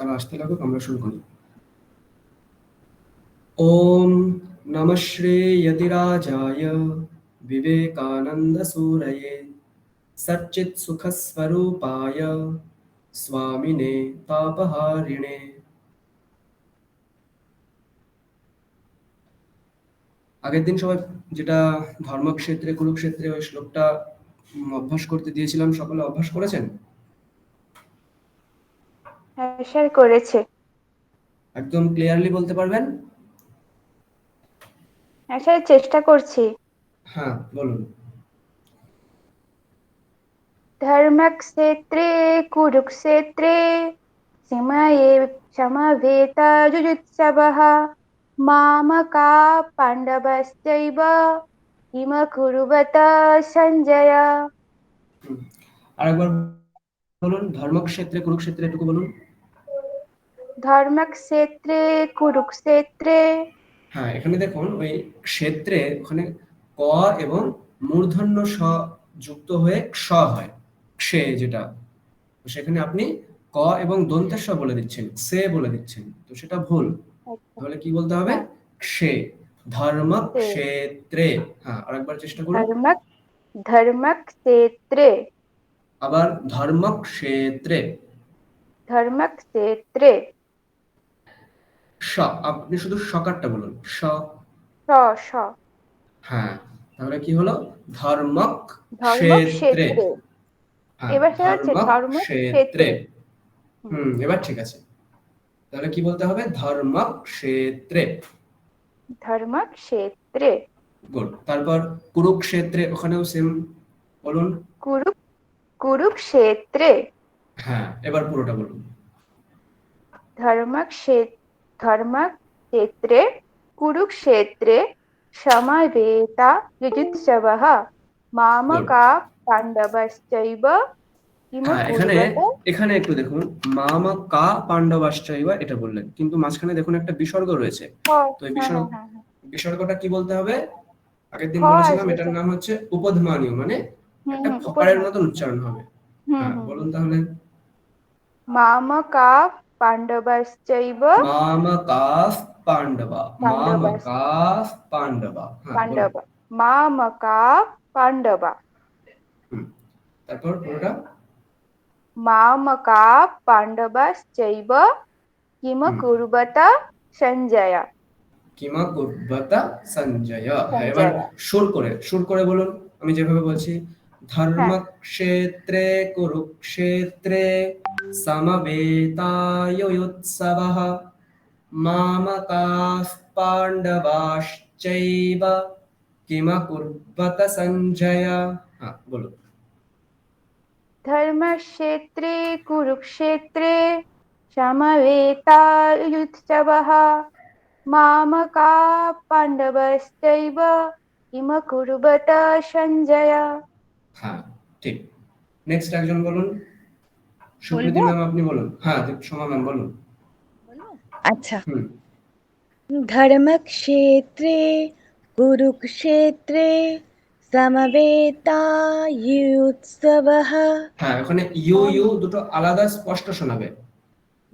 তারা আসতে লাগুক, আমরা শুরু করি। ওম নমঃ শ্রী যতিরাজায় বিবেকানন্দ সুরয়ে সচ্চিৎ সুখ স্বরূপায় স্বামিনে তাপহারিণে। আগের দিন সবাই যেটা ধর্মক্ষেত্রে কুরুক্ষেত্রে ওই শ্লোকটা অভ্যাস করতে দিয়েছিলাম, সকলে অভ্যাস করেছেন? হ্যাঁ স্যার, করেছে। একদম ক্লিয়ারলি বলতে পারবেন? হ্যাঁ স্যার, চেষ্টা করছি। হ্যাঁ বলুন। ধর্মক্ষেত্রে কুরুক্ষেত্রে সীমায়ে সমবেতাযুজুৎসবः মামকাঃ পাণ্ডবশ্চৈব কিম কুর্বত সঞ্জয়। আরেকবার বলুন, ধর্মক্ষেত্রে কুরুক্ষেত্রে, এটুকু বলুন। ধর্মক্ষেত্রে কুরুক্ষেত্রে। হ্যাঁ, এখানে দেখুন ওই ক্ষেত্রে ওখানে ক এবং মূর্ধন্য স যুক্ত হয়ে স হয়, ক্ষে যেটা, তো সেখানে আপনি ক এবং দন্তের স বলে দিচ্ছেন, সে বলে দিচ্ছেন, তো সেটা ভুল। আচ্ছা, তাহলে কি বলতে হবে? হ্যাঁ, ক্ষে, ধর্মক্ষেত্রে। হ্যাঁ, আরেকবার চেষ্টা করুন। ধর্মক্ষেত্রে। আবার ধর্মক্ষেত্রে। ধর্মক্ষেত্রে। স, আপনি শুধু সকারটা বলুন, স। স স। হ্যাঁ, তাহলে কি হলো? ধর্মক্ষেত্রে। ধর্মক্ষেত্রে। হ্যাঁ, এবার সেটা হচ্ছে ধর্মক্ষেত্রে। ধর্মক্ষেত্রে। হুম, এবার ঠিক আছে। তাহলে কি বলতে হবে? ধর্মক্ষেত্রে। ধর্মক্ষেত্রে। গুড। তারপর কুরুক্ষেত্রে, ওখানেও সেম বলুন। কুরু কুরুক্ষেত্রে। হ্যাঁ, এবার পুরোটা বলুন। ধর্মক্ষেত্রে কুরুক্ষেত্রে সমবেতাযুজুৎসবः গুড। মামকাঃ পাণ্ডবশ্চৈব কিম হ্যাঁ, এখানে কুর্বত। এখানে একটু দেখুন, মামা কা পাণ্ডবাশ্চৈবা এটা বললেন, কিন্তু মাঝখানে দেখুন একটা বিসর্গ রয়েছে। হ্যাঁ তো এই হ্যাঁ হ্যাঁ হ্যাঁ হ্যাঁ। বিসর্গটা কি বলতে হবে? আগের দিন হ বলেছিলাম এটার এসেছে। নাম হচ্ছে উপধ্মানীয়, মানে হুম একটা হুম, ফকারের উপধ্মান। মতন উচ্চারণ হবে। হুম হ্যাঁ হুম বলুন হুম। তাহলে। মামকাঃ পাণ্ডবশ্চৈব মামকাফ পাণ্ডবা, পাণ্ডবাস মামকাফ পাণ্ডবা। হ্যাঁ বলুন। পাণ্ডব মামকাঃ পাণ্ডবা। হুম, তারপর পুরোটা। মামকাঃ পাণ্ডবশ্চৈব কিম হুম, কুর্বত সঞ্জয়। কিমা কুর্বতা সঞ্জয়। হ্যাঁ, এবার সঞ্জয়। সুর করে বলুন, আমি যেভাবে বলছি। হ্যাঁ। ধর্মক্ষেত্রে কুরুক্ষেত্রে সমবেতায়োৎসবः মামকাঃ পাণ্ডবাশ্চৈব কিমা কুর্বত সঞ্জয়। হ্যাঁ বলুন। ধর্মক্ষেত্রে কুরুক্ষেত্রে সমবেতাयुत्सवः মামকাঃ পাণ্ডবশ্চৈব কিম কুর্বত সঞ্জয়। হ্যাঁ, ঠিক। নেক্সট একজন বলুন। সুপ্রীতি বলবো ম্যাম আপনি বলুন। হ্যাঁ, সোমা ম্যাম বলুন। বলবো আচ্ছা। হুম। ধর্মক্ষেত্রে কুরুক্ষেত্রে সমবেতাयुत्सवः। হ্যাঁ, ওখানে ইউ ইউ দুটো আলাদা স্পষ্ট শোনাবে,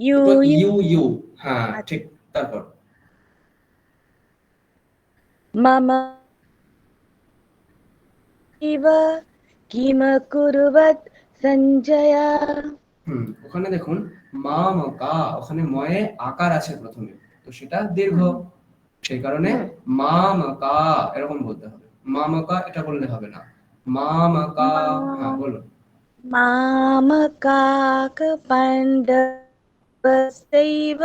ইউ দুটো ইউ। You you. হ্যাঁ আচ্ছা। ঠিক। তারপর মম ইব কিম কুর্বত সঞ্জয়। ওখানে দেখুন মামকা, ওখানে ময়ে আকার আছে প্রথমে, তো সেটা দীর্ঘ, হুম সেই কারণে হুম। মামকা এরকম বলতে হবে। মামকা এটা বললে হবে না, মামকা। হ্যাঁ মা- বলুন। মামকাক পাণ্ডবস্যৈব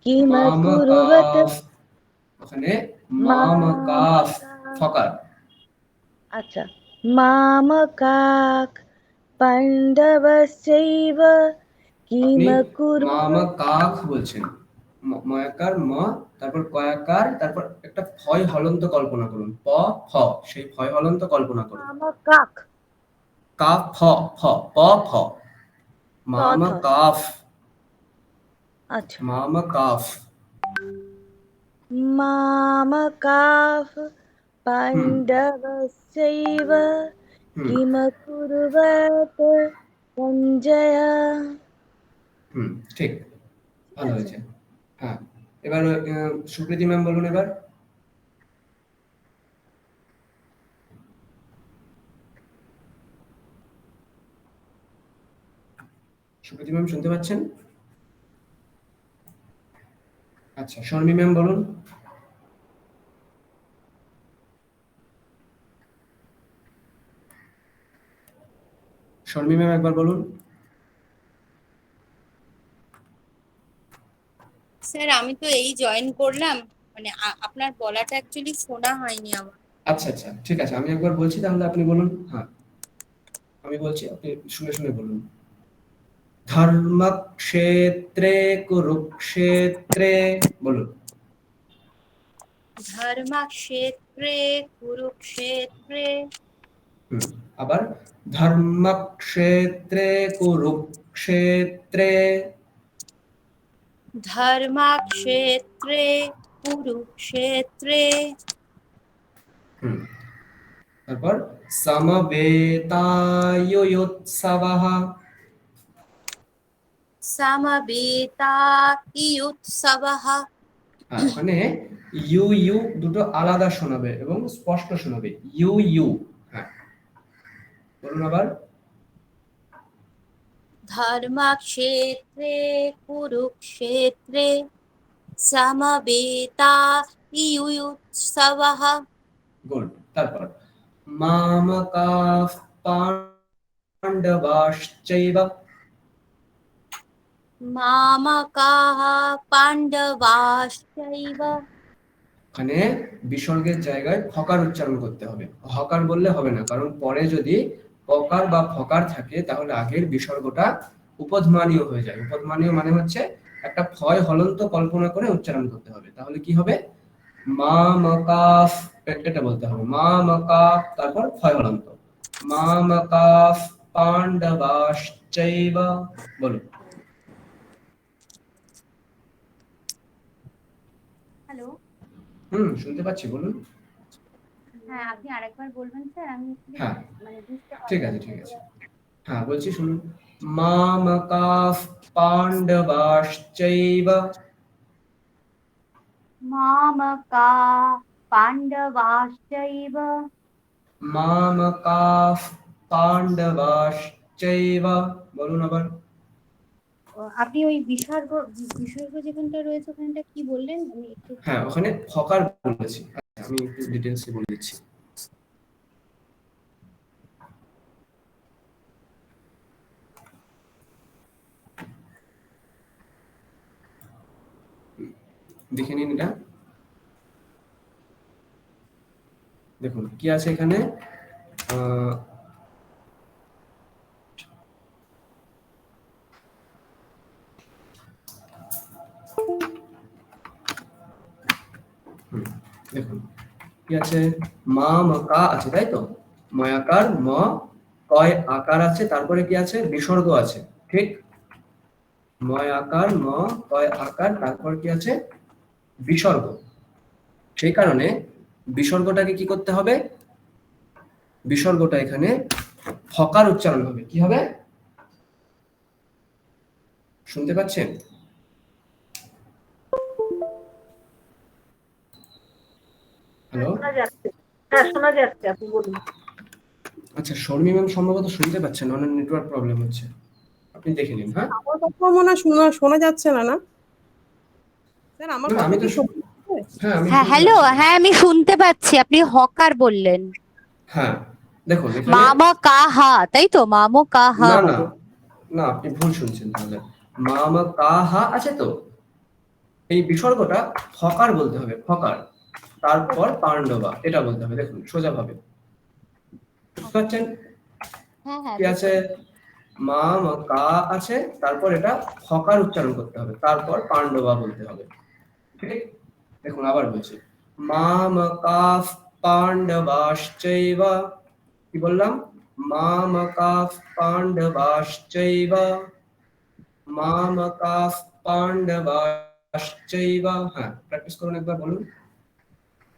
কিম কুর্বত। মামকাফ, ওখানে মামকাফ মামকাক। ফকার। আচ্ছা। মামকাক পাণ্ডবস্যৈব কিম আপনি কুর্বত। মামকাখ বলছেন, ময়াকার ম, তারপর কয়াকার, তারপর একটা ফয় হলন্ত কল্পনা করুন, প ফ, সেই ফয় হলন্ত কল্পনা করুন। মামকাক। কা ফ, ফ প ফ, ত থ। মামকাফ। আচ্ছা। মামকাফ। মামকাফ হুম পাণ্ডবস্যৈব হুম কিম কুর্বত সঞ্জয়। হুম, ঠিক। ভালো হয়েছে। হ্যাঁ, এবার সুপ্রীতি ম্যাম বলুন এবার। সুপ্রীতি ম্যাম শুনতে পাচ্ছেন? আচ্ছা, শর্মি ম্যাম বলুন। শর্মি ম্যাম একবার বলুন। স্যার আমি তো এই জয়েন করলাম, মানে আপনার বলাটা অ্যাকচুয়ালি শোনা হয়নি আমার। আচ্ছা আচ্ছা, ঠিক আছে, আমি একবার বলছি তাহলে আপনি বলুন। হ্যাঁ, আমি বলছি, আপনি শুনে শুনে বলুন। ধর্মক্ষেত্রে কুরুক্ষেত্রে, বলুন। ধর্মক্ষেত্রে কুরুক্ষেত্রে, আবার ধর্মক্ষেত্রে কুরুক্ষেত্রে। ধর্মক্ষেত্রে কুরুক্ষেত্রে, তারপর সমবেতায়ুৎসবঃ। সমবেতায়ুৎসবঃ। ওখানে ইউ ইউ দুটো আলাদা শোনাবে এবং স্পষ্ট শোনাবে, ইউ ইউ। হ্যাঁ, বলুন আবার। ধর্মক্ষেত্রে কুরুক্ষেত্রে সমবেতায়ুৎসবঃ। গুড। তারপর মামকাঃ পাণ্ডবাশ্চৈব। মামকাঃ পাণ্ডবাশ্চৈব। ওখানে বিসর্গের জায়গায় ফকার উচ্চারণ করতে হবে, হকার বললে হবে না, কারণ পরে যদি পকার বা ফকার থাকে তাহলে আগের বিসর্গটা উপধ্মানীয় হয়ে যায়। উপধ্মানীয় মানে হচ্ছে একটা ফয় হলন্ত কল্পনা করে উচ্চারণ করতে হবে। তাহলে কি হবে? মা মকাফ, এটা বলতে হবে, মা মকাফ, তারপর ফয় হলন্ত, মা মকাফ পাণ্ডবাশ্চৈব। বলুন। হ্যালো। শুনতে পাচ্ছি, বলুন। হ্যাঁ, আপনি আরেকবার বলবেন স্যার, আমি হ্যাঁ, মানে বুঝতে ঠিক পারলাম আছে, না। ঠিক আছে। হ্যাঁ, বলছি, শুনুন। মামকাঃ পাণ্ডবাশ্চৈব। মামকা পাণ্ডবাশ্চৈব। মামকাঃ পাণ্ডবাশ্চৈব। বলুন আবার। আপনি ওই বিসর্গ বিসর্গ যেখানটা রয়েছে ওখানটা কি বললেন, আমি একটু হ্যাঁ, ওখানে ফকার বলেছি। আচ্ছা, আমি একটু ডিটেইলসে বলে দিচ্ছি। দেখে নিন এটা। দেখুন কি আছে এখানে। আহ, দেখুন কি আছে। মা মকা আছে, তাই তো? ময়াকার ম, কয় আকার আছে, তারপরে কি আছে? বিসর্গ আছে, ঠিক? ময় আকার ম, কয় আকার, তারপর কি আছে? বিসর্গ। সেই কারণে বিসর্গটাকে কি করতে হবে? বিসর্গটা এখানে ফকার উচ্চারণ হবে। কি হবে? শুনতে পাচ্ছেন? হ্যালো। শোনা যাচ্ছে। হ্যাঁ, শোনা যাচ্ছে, আপনি বলুন। আচ্ছা, শর্মী ম্যাম সম্ভবত শুনতে পাচ্ছেন, ওনার নেটওয়ার্ক প্রবলেম হচ্ছে, আপনি দেখে নিন। হ্যাঁ, আমার কথা মনে হয় শোনা শোনা যাচ্ছে না, না স্যার? আমার না, কথা আমি কি তো শোনা যাচ্ছে? হ্যাঁ, আমি হ্যাঁ শুনতে হ্যালো, পাচ্ছি। হ্যাঁ আমি শুনতে পাচ্ছি, আপনি হকার বললেন। হ্যাঁ, দেখুন এখানে মামকাহা, তাই তো? মামকাহা না না হবে। না, আপনি ভুল শুনছেন তাহলে। মামা কাহা আছে তো, এই বিসর্গটা ফকার বলতে হবে, ফকার, তারপর পাণ্ডবা, এটা বলতে হবে। দেখুন সোজা ভাবে, বুঝতে পারছেন? হ্যাঁ হ্যাঁ, কি আছে? মা মা কা আছে, তারপর এটা ফকার উচ্চারণ করতে হবে, তারপর পাণ্ডবা বলতে হবে, ঠিক? দেখুন আবার বলছি, মা মা কাফ পাণ্ডবাশ্চৈব। কি বললাম? মা মা কাফ পাণ্ডবাশ্চৈব, মা মা কাফ পাণ্ডবাশ্চৈব। হ্যাঁ, প্র্যাকটিস করুন একবার, বলুন।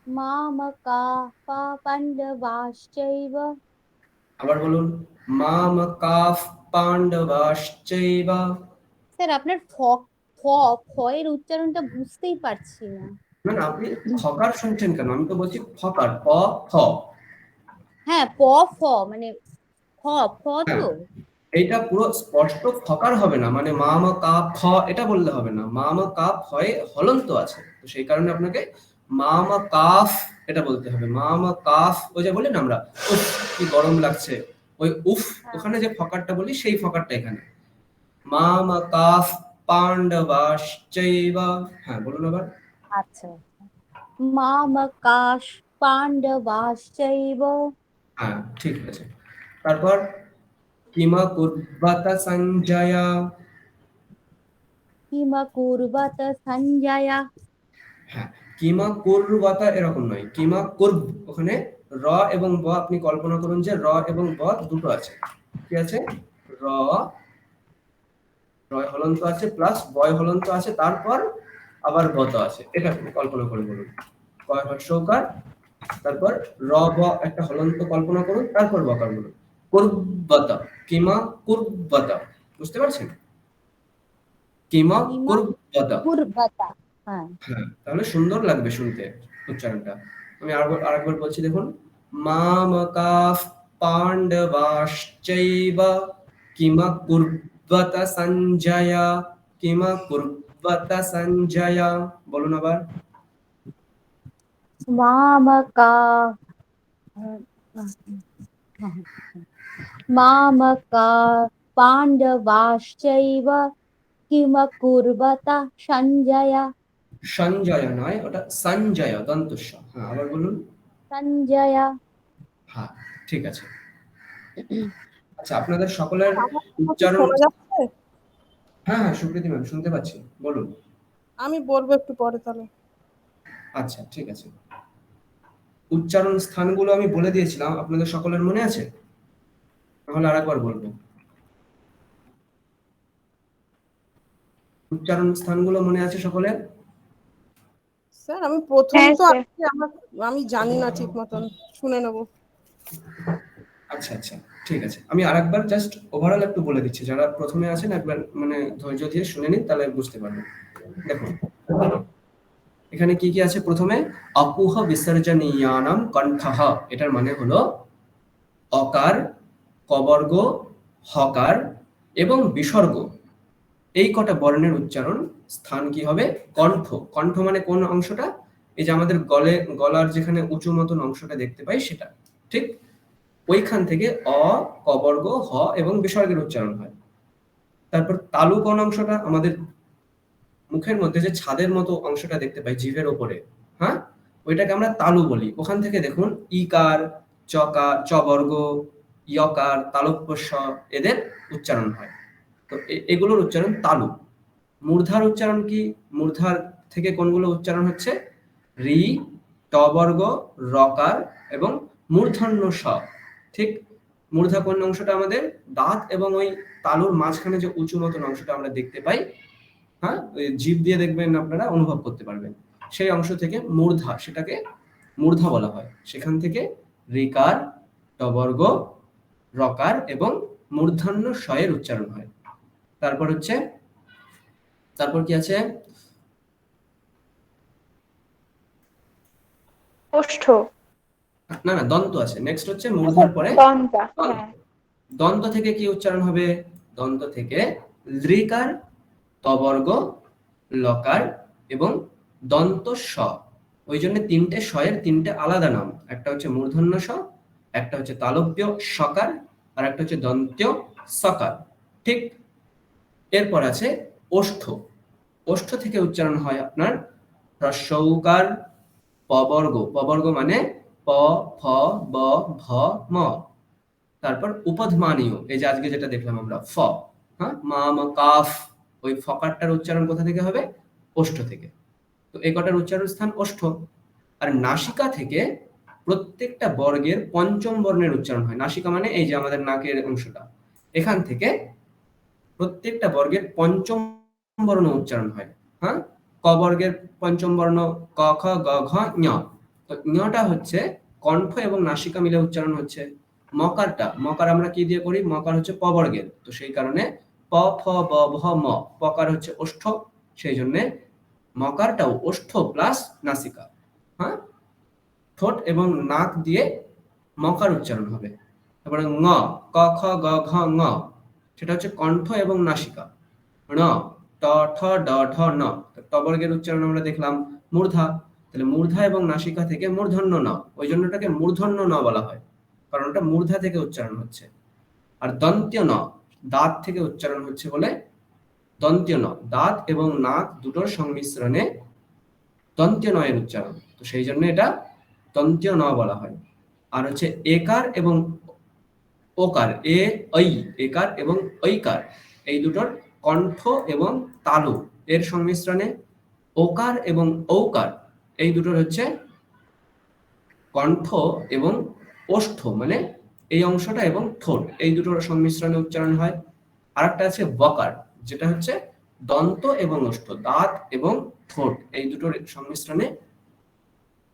মামকাহ পাণ্ডবাশ্চৈব। আবার বলুন, মা মা কাফ পাণ্ডবাশ্চৈব। স্যার আপনার ফ ফয়ের উচ্চারণটা বুঝতেই পারছি না। না না, আপনি ফকার শুনছেন কেন? আমি তো বলছি ফকার, প ফ। হ্যাঁ, প ফ মানে ফ ফ তো। এইটা পুরো স্পষ্ট ফকার হবে না, মানে মা মা কা খ এটা বললে হবে না, মা মা কা ফয়ে হলন্ত আছে, তো সেই কারণে আপনাকে মা মা কাফ এটা বলতে হবে। মা মা কাফ, ওই যে বলি না আমরা উফ কি গরম লাগছে, ওই উফ ওখানে যে ফকারটা বলি সেই ফকারটা এখানে। মা মা কাফ পাণ্ডবাশ্চৈবা। হ্যাঁ বলুন আবার। আচ্ছা, মামকাশ পাণ্ডবাশ্চৈব। হ্যাঁ ঠিক আছে। তারপর কিমা কুর্বাতা সঞ্জয়া। কিমা কুর্বত সঞ্জয়া। হ্যাঁ, কিমা কুর্বাতা এরকম নয়, কিমা কুর্ব, ওখানে র এবং ব আপনি কল্পনা করুন যে র এবং ব দুটো আছে, কি আছে, র রয় হলন্ত আছে প্লাস বয় হলন্ত আছে, তারপর আবার বত আছে, এটা আপনি কল্পনা করে বলুন। কয় হর্ষকার, তারপর র ব একটা হলন্ত কল্পনা করুন, তারপর বকার বলুন। কুর্বাতা, কিমা কুর্বাতা, বুঝতে পারছেন? কিমা কিমা কুর্বাতা। কুর্বতা। হ্যাঁ, হ্যাঁ, তাহলে সুন্দর লাগবে শুনতে উচ্চারণটা। আমি আরেকবার বলছি দেখুন। মামকাফ পাণ্ডবাশ্চৈব কিমা কুর্বত সঞ্জয়া, কিমা কুর্বত সঞ্জয়া, বলুন আবার। মামকা মামকা পাণ্ডবাশ্চৈব কিমা কুর্বতা সঞ্জয়া। সঞ্জয় নয়, ওটা সঞ্জয় দন্তস্ব। হ্যাঁ আবার বলুন। সঞ্জয়া। হ্যাঁ ঠিক আছে। আচ্ছা, আপনাদের সকলের আমার কথা উচ্চারণ। শোনা যাচ্ছে? হ্যাঁ হ্যাঁ সুপ্রীতি ম্যাম শুনতে পাচ্ছি, বলুন। আমি বলবো একটু পরে তাহলে। আচ্ছা ঠিক আছে। উচ্চারণ স্থানগুলো আমি বলে দিয়েছিলাম, আপনাদের সকলের মনে আছে? তাহলে আরেকবার বলবো। উচ্চারণ স্থানগুলো মনে আছে সকলের? স্যার আমি প্রথম হ্যাঁ তো স্যার। আজকে আমি জানি না ঠিক মতন, শুনে নেবো। আচ্ছা আচ্ছা ঠিক আছে, আমি আরেকবার জাস্ট ওভারঅল একটু বলে দিচ্ছি, যারা প্রথমে আছেন একবার মানে ধৈর্য দিয়ে শুনে নিন, তাহলে বুঝতে পারবেন। দেখুন এখানে কি কি আছে। প্রথমে অকুহ বিসর্জনীয়ানাম কণ্ঠঃ, এটার মানে হলো অকার, কবর্গ, হকার এবং বিসর্গ, এই কটা বর্ণের উচ্চারণ স্থান কি হবে? কণ্ঠ। কণ্ঠ মানে কোন অংশটা? এই যে আমাদের গলার যেখানে উঁচু মতন অংশটা দেখতে পাই সেটা, ঠিক ওইখান থেকে অ, কবর্গ, হ এবং বিসর্গের উচ্চারণ হয়। তারপর তালু কোন অংশটা? আমাদের মুখের মধ্যে যে ছাদের মতো অংশটা দেখতে পাই জিভের ওপরে, হ্যাঁ ওইটাকে আমরা তালু বলি। ওখান থেকে দেখুন ইকার, চকার, চবর্গ, ইয়কার, তালব্য স এদের উচ্চারণ হয়। তো এগুলোর উচ্চারণ তালু। মূর্ধার উচ্চারণ কি? মূর্ধার থেকে কোনগুলো উচ্চারণ হচ্ছে? রি, টবর্গ, রকার এবং মূর্ধন্য স। ঠিক মূর্ধা কোন অংশটা? আমাদের দাঁত এবং ওই তালুর মাঝখানে যে উঁচু মতন অংশটা আমরা দেখতে পাই, হ্যাঁ ওই জিভ দিয়ে দেখবেন আপনারা অনুভব করতে পারবেন, সেই অংশ থেকে মূর্ধা, সেটাকে মূর্ধা বলা হয়। সেখান থেকে রিকার, টবর্গ, রকার এবং মূর্ধন্য স এর উচ্চারণ হয়। তারপর কি আছে? ওষ্ঠ। না না, দন্ত আছে। নেক্সট হচ্ছে মূর্ধার পরে দন্তা। দন্ত। হ্যাঁ। দন্ত থেকে কি উচ্চারণ হবে? দন্ত থেকে লৃকার, তবর্গ, লকার এবং দন্ত স। ওই জন্য তিনটে স এর তিনটে আলাদা নাম, একটা হচ্ছে মূর্ধন্য স, একটা হচ্ছে তালব্য সকার, আর একটা হচ্ছে দন্ত্য সকার। ঠিক এরপর আছে ওষ্ঠ। ওষ্ঠ থেকে উচ্চারণ হয় আপনার হ্রস্বউকার, পবর্গ। পবর্গ মানে প, ফ, ব, ভ, ম। তারপর উপধমানীয়, এই যে আজকে যেটা দেখলাম আমরা ফ, হ্যাঁ মা মা কাফ, ওই ফকারটার উচ্চারণ কোথা থেকে হবে? ওষ্ঠ থেকে। তো এই কটার উচ্চারণ স্থান ওষ্ঠ। আর নাসিকা থেকে প্রত্যেকটা বর্গের পঞ্চম বর্ণের উচ্চারণ হয়। নাসিকা মানে এই যে আমাদের নাকের অংশটা, এখান থেকে প্রত্যেকটা বর্গের পঞ্চম বর্ণ উচ্চারণ হয়। হ্যাঁ ক বর্গের পঞ্চম বর্ণ ক, খ, গ, ঘ, ঞ। তো ঞটা হচ্ছে কণ্ঠ এবং নাসিকা মিলে উচ্চারণ হচ্ছে। মকার আমরা কি দিয়ে করি? মকার হচ্ছে প বর্গের, তো সেই কারণে প, ফ, ব, ভ, ম। পকার হচ্ছে ওষ্ঠ, সেই জন্য মকারটাও ওষ্ঠ প্লাস নাসিকা, হ্যাঁ, ঠোঁট এবং নাক দিয়ে মকার উচ্চারণ হবে। তারপরে ঙ, ক খ গ ঘ ঙ, সেটা হচ্ছে কণ্ঠ এবং নাসিকা। ণ, ট ঠ ড ঢ ন, ট বর্গের উচ্চারণ আমরা দেখলাম মূর্ধা, তাহলে মূর্ধা এবং নাসিকা থেকে মূর্ধন্য ন, ওই জন্য এটাকে মূর্ধন্য ন বলা হয়, কারণ এটা মূর্ধা থেকে উচ্চারণ হচ্ছে। আর দন্ত্য ন, দাঁত থেকে উচ্চারণ হচ্ছে বলে দন্ত্য ন, দাঁত এবং নাক দুটোর সংমিশ্রণে দন্ত্য নয়ের উচ্চারণ, তো সেই জন্য এটা দন্ত্য ন বলা হয়। আর হচ্ছে একার এবং ওকার, এ ঐ, একার এবং ঐকার, এই দুটোর কণ্ঠ এবং তালু এর সংমিশ্রণে ওকার এবং ঔকার, এই দুটোর হচ্ছে কণ্ঠ এবং ওষ্ঠ, মানে এই অংশটা এবং ঠোঁট, এই দুটোর সংমিশ্রণে উচ্চারণ হয়। আরেকটা আছে বকার, যেটা হচ্ছে দন্ত এবং ওষ্ঠ, দাঁত এবং ঠোঁট, এই দুটোর সংমিশ্রণে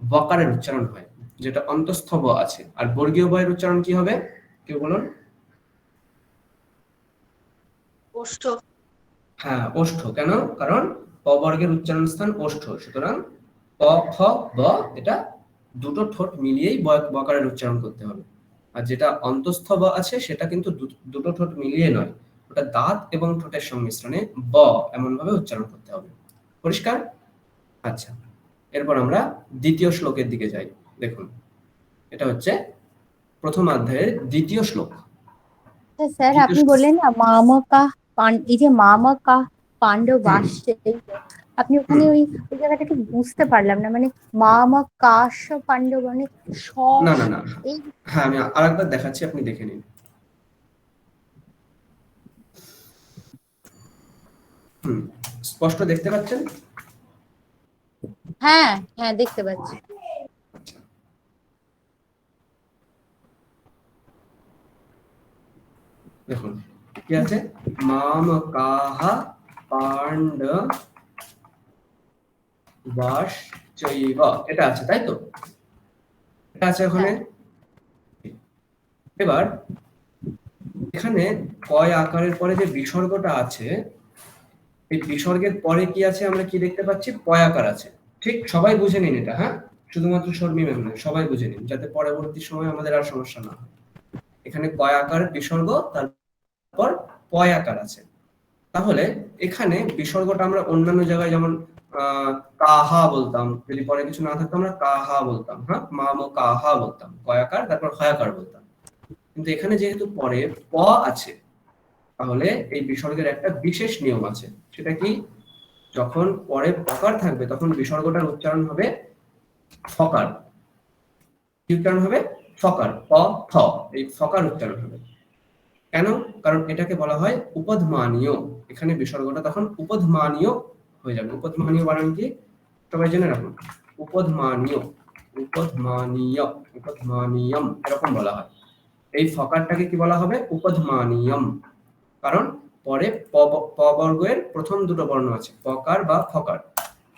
বকারের উচ্চারণ হয়, যেটা অন্তঃস্থ ব আছে। আর বর্গীয় বয়ের উচ্চারণ কি হবে কেউ বলুন? ওষ্ঠ। হ্যাঁ, ওষ্ঠ। কেন? কারণ প বর্গের উচ্চারণ স্থান ওষ্ঠ, সুতরাং প খ ব এটা দুটো ঠোঁট মিলিয়েই বকারের উচ্চারণ করতে হবে। আর যেটা অন্তঃস্থ ব আছে সেটা কিন্তু দুটো ঠোঁট মিলিয়ে নয়, ওটা দাঁত এবং ঠোঁটের সংমিশ্রণে ব এমন ভাবে উচ্চারণ করতে হবে। পরিষ্কার? আচ্ছা, এরপর আমরা দ্বিতীয় শ্লোকের দিকে যাই। দেখুন, এটা হচ্ছে প্রথম অধ্যায়ের দ্বিতীয় শ্লোক। স্যার আপনি বললেন না মামকা এই যে মামকা পাণ্ডবাশ্চ, আপনি ওখানে ওই ওই জায়গাটা ঠিক বুঝতে পারলাম না, মানে মামকাশ পাণ্ডব মানে না না না, এই হ্যাঁ আমি আরেকবার দেখাচ্ছি, আপনি দেখে নিন। স্পষ্ট দেখতে পাচ্ছেন? হ্যাঁ হ্যাঁ দেখতে পাচ্ছি। দেখুন কি আছে, মামকাহ পাণ্ডবাশ্চৈব, এটা আছে তাই তো? এটা আছে ওখানে। এবার এখানে কয় আকারের পরে যে বিসর্গটা আছে, এই বিসর্গের পরে কি আছে আমরা কি দেখতে পাচ্ছি? পয় আকার আছে। ঠিক, সবাই বুঝে নিন এটা, হ্যাঁ, শুধুমাত্র শর্মী ম্যাম নয়, সবাই বুঝে নিন, যাতে পরবর্তী সময় আমাদের আর সমস্যা না হয়। এখানে কয় আকার বিসর্গ, তারপর পয় আকার আছে। তাহলে এখানে বিসর্গটা আমরা অন্যান্য জায়গায় যেমন কাহা বলতাম, যদি পরে কিছু না থাকতো আমরা কাহা বলতাম, হ্যাঁ, মাম কাহা বলতাম, কয়াকার তারপর হয়াকার বলতাম। কিন্তু এখানে যেহেতু পরে প আছে, তাহলে এই বিসর্গের একটা বিশেষ নিয়ম আছে। সেটা কি? যখন পরে পকার থাকবে তখন বিসর্গটার উচ্চারণ হবে ফকার। কি উচ্চারণ হবে? ফকার, প ফ, এই ফকার উচ্চারণ হবে। কেন? কারণ এটাকে বলা হয় উপধমানীয়। এখানে বিসর্গটা তখন উপধমানীয় হয়ে যাবে। উপধমানীয় বানান কি সবাই জেনে রাখুন, উপধমানীয়, উপধমানীয়, উপধমানীয়ম এরকম বলা হয়। এই ফকারটাকে কি বলা হবে? উপধমানীয়ম। কারণ পরে প বর্গের প্রথম দুটো বর্ণ আছে, পকার বা ফকার।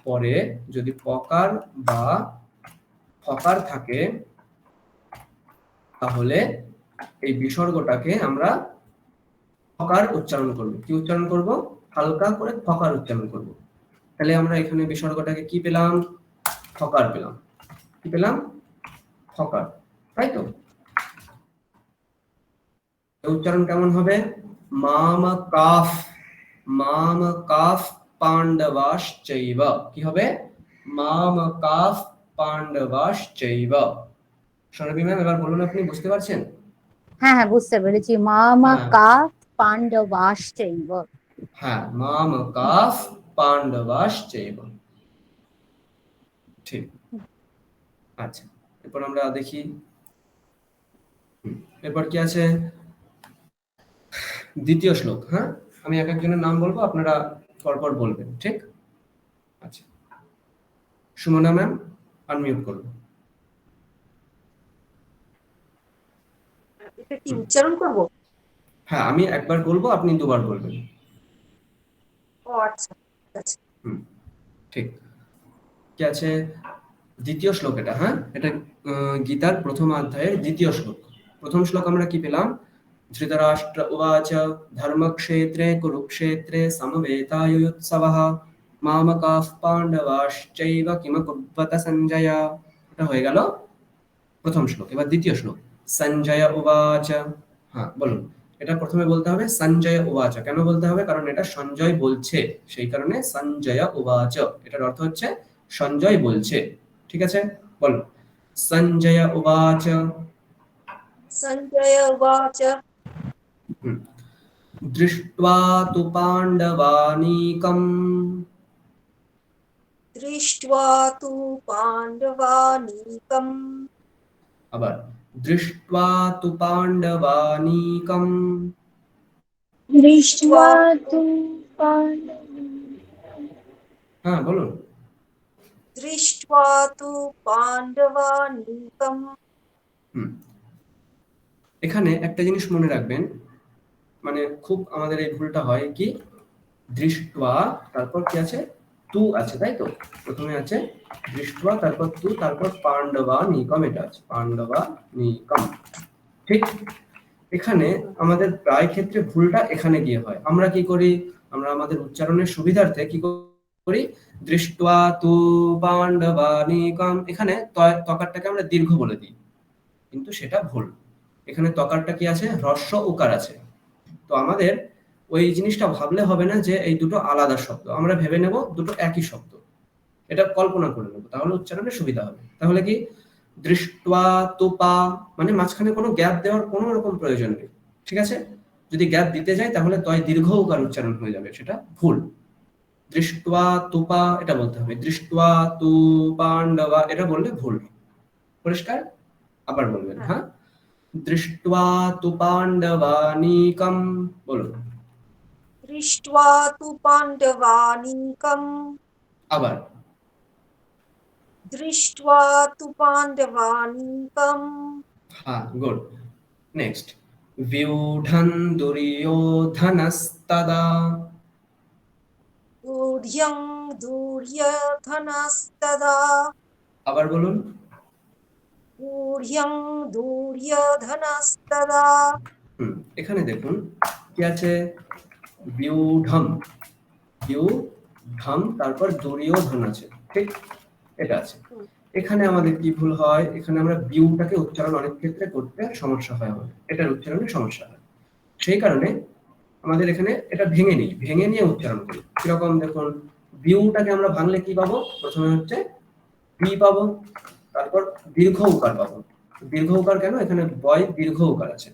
পরে যদি পকার বা ফকার থাকে তাহলে এই বিসর্গটাকে আমরা ফকার উচ্চারণ করব। কি উচ্চারণ করব? হালকা করে ফকার উচ্চারণ করব। তাহলে আমরা এখানে বিসর্গটাকে কি পেলাম? ফকার পেলাম। কি পেলাম? ফকার, তাই তো? উচ্চারণ কেমন হবে? মাম কাফ, মাম কাফ পাণ্ডবাশ্চৈব। কি হবে? মাম কাফ পাণ্ডবাশ্চৈব। শরবী ম্যাম এবার বলুন, আপনি বুঝতে পারছেন? হ্যাঁ হ্যাঁ বুঝতে পেরেছি, মামকা পাণ্ডবাশ্চৈব। হ্যাঁ, মাম কাফ পাণ্ডবাশ্চৈব, ঠিক। আচ্ছা, এরপর আমরা দেখি এরপর কি আছে। দ্বিতীয় শ্লোক, হ্যাঁ, আমি এক একজনের নাম বলবো, আপনারা পরপর বলবেন, ঠিক? আচ্ছা, সুমনা ম্যাম আনমিউট করুন। এটা কি উচ্চারণ করব? হ্যাঁ, আমি একবার বলবো, আপনি দুবার বলবেন। ও আচ্ছা, আচ্ছা। ঠিক। কি আছে? দ্বিতীয় শ্লোক এটা, হ্যাঁ, এটা গীতার প্রথম অধ্যায়ের দ্বিতীয় শ্লোক। প্রথম শ্লোক আমরা কি পেলাম? ধৃতরাষ্ট্র উবাচ ধর্মক্ষেত্রে কুরুক্ষেত্রে সমবেতায়ুৎসবঃ মামকাঃ পাণ্ডবাশ্চৈব কিমকুর্বত সঞ্জয়। এটা হয়ে গেল প্রথম শ্লোক। এবার দ্বিতীয় শ্লোক, সঞ্জয় উবাচ। হ্যাঁ বলুন, এটা প্রথমে বলতে হবে সঞ্জয় উবাচ। কেন বলতে হবে? কারণ এটা সঞ্জয় বলছে, সেই কারণে সঞ্জয় উবাচ। এটার অর্থ হচ্ছে সঞ্জয় বলছে। ঠিক আছে, বলুন সঞ্জয় উবাচ। सञ्जय उवाच হুম। दृष्ट्वा तु पाण्डवानीकम्। दृष्ट्वा तु पाण्डवानीकम् আবার दृष्ट्वा तु पाण्डवानीकम्। दृष्ट्वा तु पाण्डवानीकम्। হ্যাঁ বলুন। दृष्ट्वा तु पाण्डवानीकम् হুম। এখানে একটা জিনিস মনে রাখবেন, মানে খুব আমাদের এই ভুলটা হয় কি, দৃষ্ট্বা তারপর কি আছে, তু আছে, তাই তো? প্রথমে আছে দৃষ্ট্বা, তারপর তু, তারপর পাণ্ডবা নিকম, এটা আছে পাণ্ডবা নিকম। ঠিক, এখানে আমাদের প্রায় ক্ষেত্রে ভুলটা এখানে গিয়ে হয়। আমরা কি করি, আমরা আমাদের উচ্চারণের সুবিধার্থে কি করি, দৃষ্ট্বা তু পাণ্ডবা নিকম, এখানে তকারটাকে আমরা দীর্ঘ বলে দিই, কিন্তু সেটা ভুল। এখানে তকারটা কি আছে, হ্রস্ব উকার আছে। তো আমাদের ওই জিনিসটা ভাবলে হবে না যে এই দুটো আলাদা শব্দ, আমরা ভেবে নেব দুটো একই শব্দ, এটা কল্পনা করে নেব, তাহলে উচ্চারণের সুবিধা হবে। তাহলে কি দৃষ্ট্বা তু পা, মানে মাঝখানে কোনো গ্যাপ দেওয়ার কোনো রকম প্রয়োজন নেই। ঠিক আছে, যদি গ্যাপ দিতে যাই তাহলে তয় দীর্ঘ উকার উচ্চারণ হয়ে যাবে, সেটা ভুল। দৃষ্ট্বা তু পা এটা বলতে হবে, দৃষ্ট্বা তু পাণ্ডবা এটা বললে ভুল। পরিষ্কার? আবার বলবেন, হ্যাঁ। दृष्ट्वा तु पाण्डवानीकम्, বলুন। दृष्ट्वा तु पाण्डवानीकम् আবার दृष्ट्वा तु पाण्डवानीकम् হ্যাঁ, গুড। নেক্সট, व्यूढं दुर्योधनस्तदा। दूर्यं दूर्योधनस्तदा আবার বলুন। दूर्यं दूर्योधनस्तदा এখানে দেখুন কি আছে, व्यूढं, व्यूढं তারপর দুর্যোধন আছে, ঠিক এটা আছে। এখানে আমাদের কি ভুল হয়, এখানে আমরা বিউটাকে উচ্চারণ অনেক ক্ষেত্রে করতে সমস্যা হয়, আমাদের এটার উচ্চারণে সমস্যা হয়, সেই কারণে আমাদের এখানে এটা ভেঙে নিই, ভেঙে নিয়ে উচ্চারণ করি। কিরকম দেখুন, বিউটাকে আমরা ভাঙলে কি পাবো, প্রথমে হচ্ছে বি পাবো, তারপর দীর্ঘ উকার পাবো। দীর্ঘ উকার কেন, এখানে বয় দীর্ঘ উকার আছে।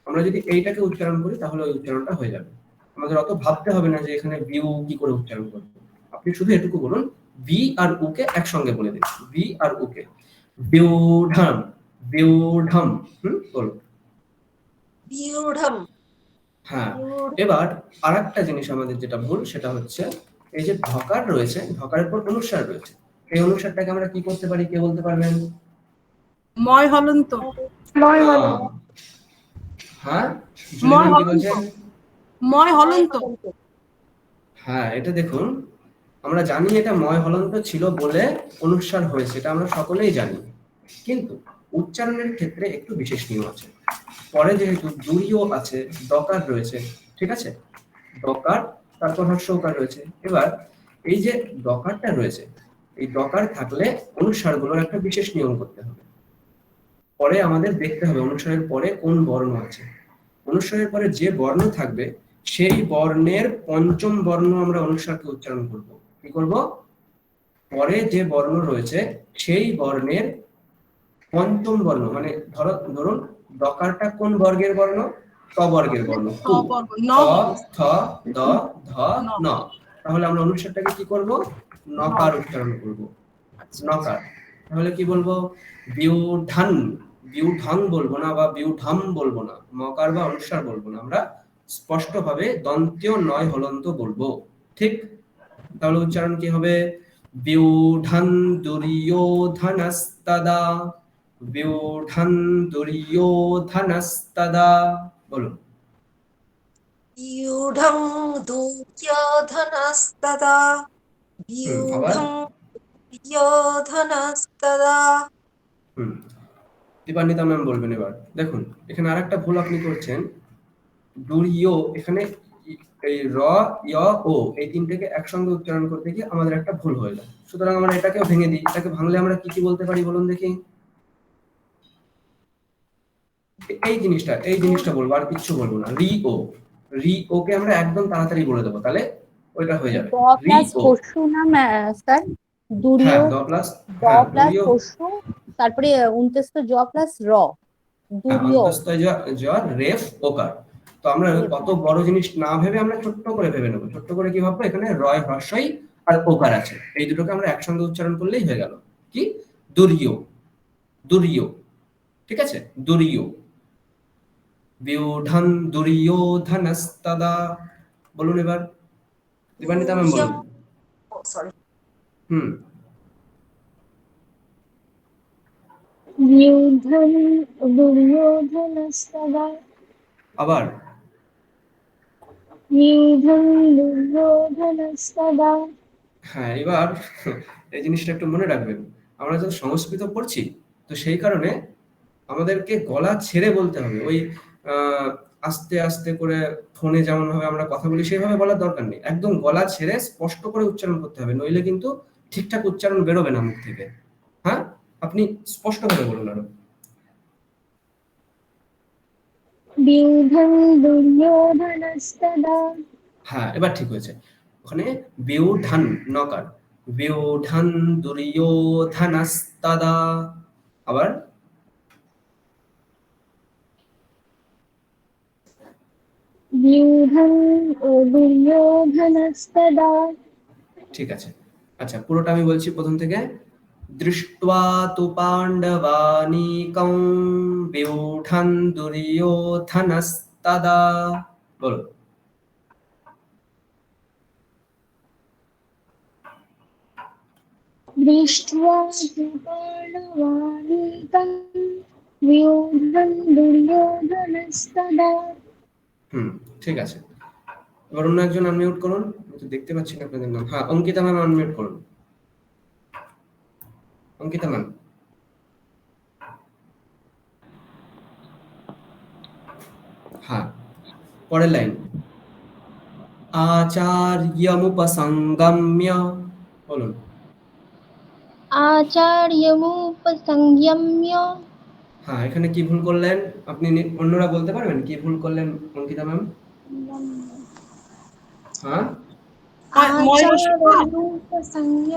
আমরা যদি এইটাকে উচ্চারণ করি তাহলে ওই উচ্চারণটা হয়ে যাবে, আমাদের অত ভাবতে হবে না যে এখানে বিউ কি করে উচ্চারণ করবো। আপনি শুধু এটুকু বলুন, বি আর উ কে একসঙ্গে বলে দিন, বি আর উ কে, বিউঢম, বিউঢম। বলুন। व्यूढं হ্যাঁ, এবার আরেকটা জিনিস আমাদের যেটা ভুল, সেটা হচ্ছে এই যে ধকার রয়েছে, ধকারের পর অনুস্বার রয়েছে, এই অনুস্বারটাকে আমরা কি করতে পারি, কে বলতে পারবেন? ময় হলন্ত। হ্যাঁ, ময় জুলিমান কি হলন্ত। বলছেন? ময় হলন্ত। হ্যাঁ, এটা দেখুন, আমরা জানি এটা ময় হলন্ত ছিল বলে অনুস্বার হয়েছে, এটা আমরা সকলেই জানি, কিন্তু উচ্চারণের ক্ষেত্রে একটু বিশেষ নিয়ম আছে। পরে যেহেতু দুইও আছে, দকার রয়েছে, ঠিক আছে, দকার তারপর হর্ষ উকার রয়েছে। এবার এই যে দকারটা রয়েছে, এই দকার থাকলে অনুস্বারগুলোর একটা বিশেষ নিয়ম করতে হবে। পরে আমাদের দেখতে হবে অনুস্বারের পরে কোন বর্ণ আছে, অনুস্বারের পরে যে বর্ণ থাকবে সেই বর্ণের পঞ্চম বর্ণ আমরা অনুস্বারকে উচ্চারণ করব। কি করব, পরে যে বর্ণ রয়েছে সেই বর্ণের পঞ্চম বর্ণ, মানে ধরুন দকারটা কোন বর্গের বর্ণ, ত বর্গের বর্ণ, ত বর্গ, ন ত, বর্গ। থ, দ, ধ, ন, তাহলে আমরা অনুস্বারটাকে কি করব, নকার উচ্চারণ করব, নকার। তাহলে কি বলবো, বিউঢান, বিউঢাং বলবো না, বা বিউঢাম বলবো না, মকার বা অনুস্বার বলবো না, আমরা স্পষ্টভাবে দন্ত্য নয় হলন্ত বলবো। ঠিক, তাহলে উচ্চারণ কি হবে, বিউঢান দুর্যোধনস্তদা, বিউঢান দুর্যোধনস্তদা, বলুন। व्यूढं दुर्योधनस्तदा আবার व्यूढं दुर्योधनस्तदा দীপান্বিতা ম্যাম বলবেন। এবার দেখুন, এখানে আরেকটা ভুল আপনি করছেন, দুর্য, এখানে এই র, য়, ও এই তিনটেকে একসঙ্গে উচ্চারণ করতে গিয়ে আমাদের একটা ভুল হয়ে যায়। সুতরাং আমরা এটাকেও ভেঙে দিই। এটাকে ভাঙলে আমরা কি কি বলতে পারি বলুন দেখি? এই জিনিসটা বলবো, আর কিচ্ছু বলবো না। রি ও কে আমরা একদম তাড়াতাড়ি বলে দেবো, তাহলে ওইটা হয়ে যাবে দ রি প্লাস ও। পশু না স্যার? দুরিয় হ্যাঁ দ প্লাস, দ হ্যাঁ প্লাস দুরিয়, পশু, তারপরে উনতেস্ত জ প্লাস র, হ্যাঁ দুরিয়। অন্তস্তয় জ রেফ ওকার। তো আমরা কত বড় জিনিস না ভেবে আমরা ছোট্ট করে ভেবে নেবো। ছোট্ট করে কি ভাববো? এখানে রয় হ্রস্বই আর ওকার আছে, এই দুটোকে আমরা একসঙ্গে উচ্চারণ করলেই হয়ে গেল কি? দুরিয়, দুরিয়। ঠিক আছে, দুরিয়। বিউঢান দুর্যোধনস্তদা। বলুন এবার, দীপান্বিতা ম্যাম বলুন। সরি, হুম, व्यूढं दुर्योधनस्तदा আবার व्यूढं दुर्योधनस्तदा হ্যাঁ, এবার এই জিনিসটা একটু মনে রাখবেন। আমরা যখন সংস্কৃত পড়ছি, তো সেই কারণে আমাদেরকে গলা ছেড়ে বলতে হবে। ওই আস্তে আস্তে করে ফোনে যেমন ভাবে আমরা কথা বলি সেইভাবে বলার দরকার নেই। একদম গলা ছেড়ে স্পষ্ট করে উচ্চারণ করতে হবে, নইলে কিন্তু ঠিকঠাক উচ্চারণ বেরোবে না মুখ থেকে। হ্যাঁ, আপনি স্পষ্ট ভাবে বলুন আরো। व्यूढं दुर्योधनस्तदा হ্যাঁ, এবার ঠিক হয়েছে। ওখানে বিউঢান নকার, বিউঢান দুর্যোধনস্তদা। আবার व्यूढं दुर्योधनस्तदा ঠিক আছে। আচ্ছা, পুরোটা আমি বলছি প্রথম থেকে। দৃष्ट्वा तु पाण्डवानीकं व्यूढं दुर्योधनस्तदा। বলো। दृष्ट्वा तु पाण्डवानीकं व्यूढं दुर्योधनस्तदा হুম, ঠিক আছে। এবার অন্য একজন আনমিউট করুন। আমি তো দেখতে পাচ্ছি না আপনাদের নাম। হ্যাঁ, অঙ্কিতা ম্যাম আনমিউট করুন। অঙ্কিতা ম্যাম। হ্যাঁ, পরের লাইন। আচার্যমুপসংগম্য। বলুন। आचार्यमुपसंयम्य হ্যাঁ, এখানে কি ভুল করলেন? আপনি অন্যরা বলতে পারবেন কি ভুল করলেন অঙ্কিতা ম্যাম? হ্যাঁ, आचार्यमुपसंयम्य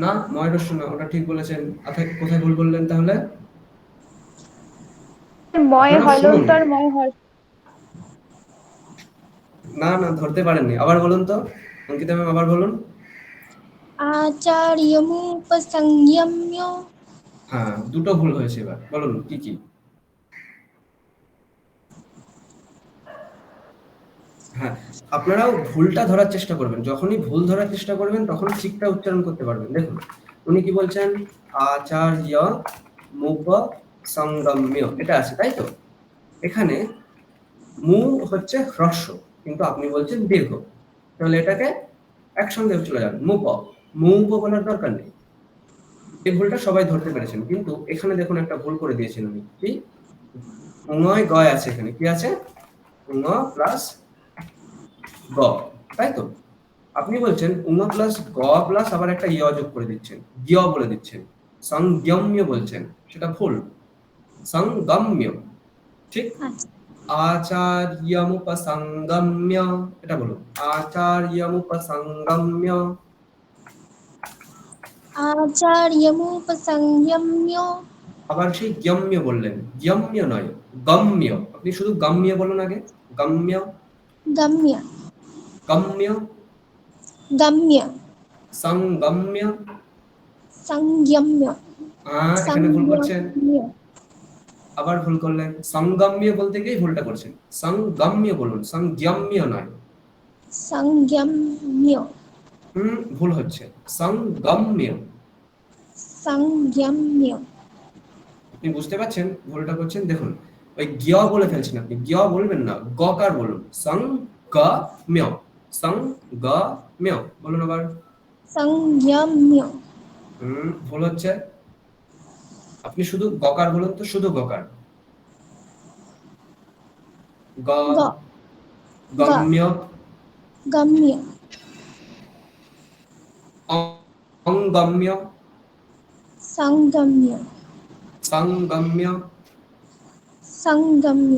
না ময়ূরস্য না, ওটা ঠিক বলেছেন। কোথায় ভুল বললেন তাহলে? ময় আপনারা শুনুন। হলন্তর ময় হল। না না, ধরতে পারেননি। আবার বলুন তো অঙ্কিতা ম্যাম, আবার বলুন। आचार्यमुपसंयम्य হ্যাঁ, দুটো ভুল হয়েছে। এবার বলুন কি কি? হ্যাঁ, আপনারাও ভুলটা ধরার চেষ্টা করবেন। যখনই ভুল ধরার চেষ্টা করবেন তখন ঠিকটা উচ্চারণ করতে পারবেন। দেখুন উনি কি বলছেন? আচার্য মুপ সংগম্য, এটা আছে তাই তো? এখানে মু হচ্ছে হ্রস্ব, কিন্তু আপনি বলছেন দীর্ঘ, তাহলে এটাকে একসঙ্গে চলে যান। মুপ, মুপ বলার দরকার নেই। এই ভুলটা সবাই ধরতে পেরেছেন, কিন্তু এখানে দেখুন একটা ভুল করে দিয়েছেন উনি। কি? উঙয় গয় আছে, এখানে কি আছে? উঙ প্লাস গ, তাই তো? আপনি বলছেন উঙ প্লাস গ প্লাস আবার একটা ইয় যোগ করে দিচ্ছেন, জ্ঞ বলে দিচ্ছেন, সংযম্য বলছেন, সেটা ভুল। সংগম্য, ঠিক? আচার্যমুপসংগম্য, এটা বলুন। আচার্যমুপসংগম্য। आचार्यमुपसंयम्य আবার সেই গম্য বললেন, গম্য নয় গম্য। আপনি শুধু গম্য বলুন আগে। গম্য, गम्य গম্য, गम्य সংগম্য। संयम्य এখানে ভুল করছেন। संयम्य আবার ভুল করলেন। সংগম্য বলতে গিয়ে ভুলটা করছেন। সংগম্য বলুন, সংযম্য নয়। संयम्य ভুল হচ্ছে। সংগম্য। संयम्य আপনি বুঝতে পারছেন ভুলটা করছেন? দেখুন ওই জ্ঞ বলে ফেলছেন আপনি। জ্ঞ বলবেন না, গকার বলুন। সংগম্য, সংগম্য বলুন আবার। संयम्य ভুল হচ্ছে। আপনি শুধু গকার বলুন তো, শুধু গকার। গ, গ গম্য, গম্য অঙ্গম্য, সংগম্য সংগম্য। সংগম্য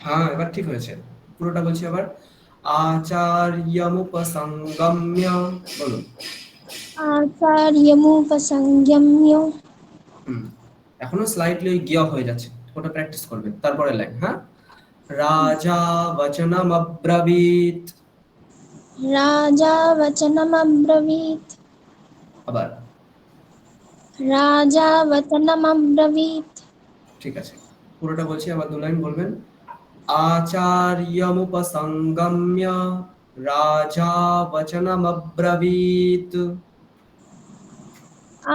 হ্যাঁ, এবার ঠিক হয়েছে। পুরোটা বলছি আবার। আচার্যমুপসংগম্য, বলুন। আচার্যমুপসংগম্য হুম, এখনো স্লাইটলি ওই গিয়া হয়ে যাচ্ছে, ওটা প্র্যাকটিস করবেন। তারপরে লাইন, হ্যাঁ। রাজা বচনমব্রবীত, রাজা বচনমব্রবীত আবার। রাজা বচনমব্রবীত ঠিক আছে, পুরোটা বলছি, আবার 2 লাইন বলবেন। আচার্যমুপসংগম্য রাজা বচনমব্রবীত।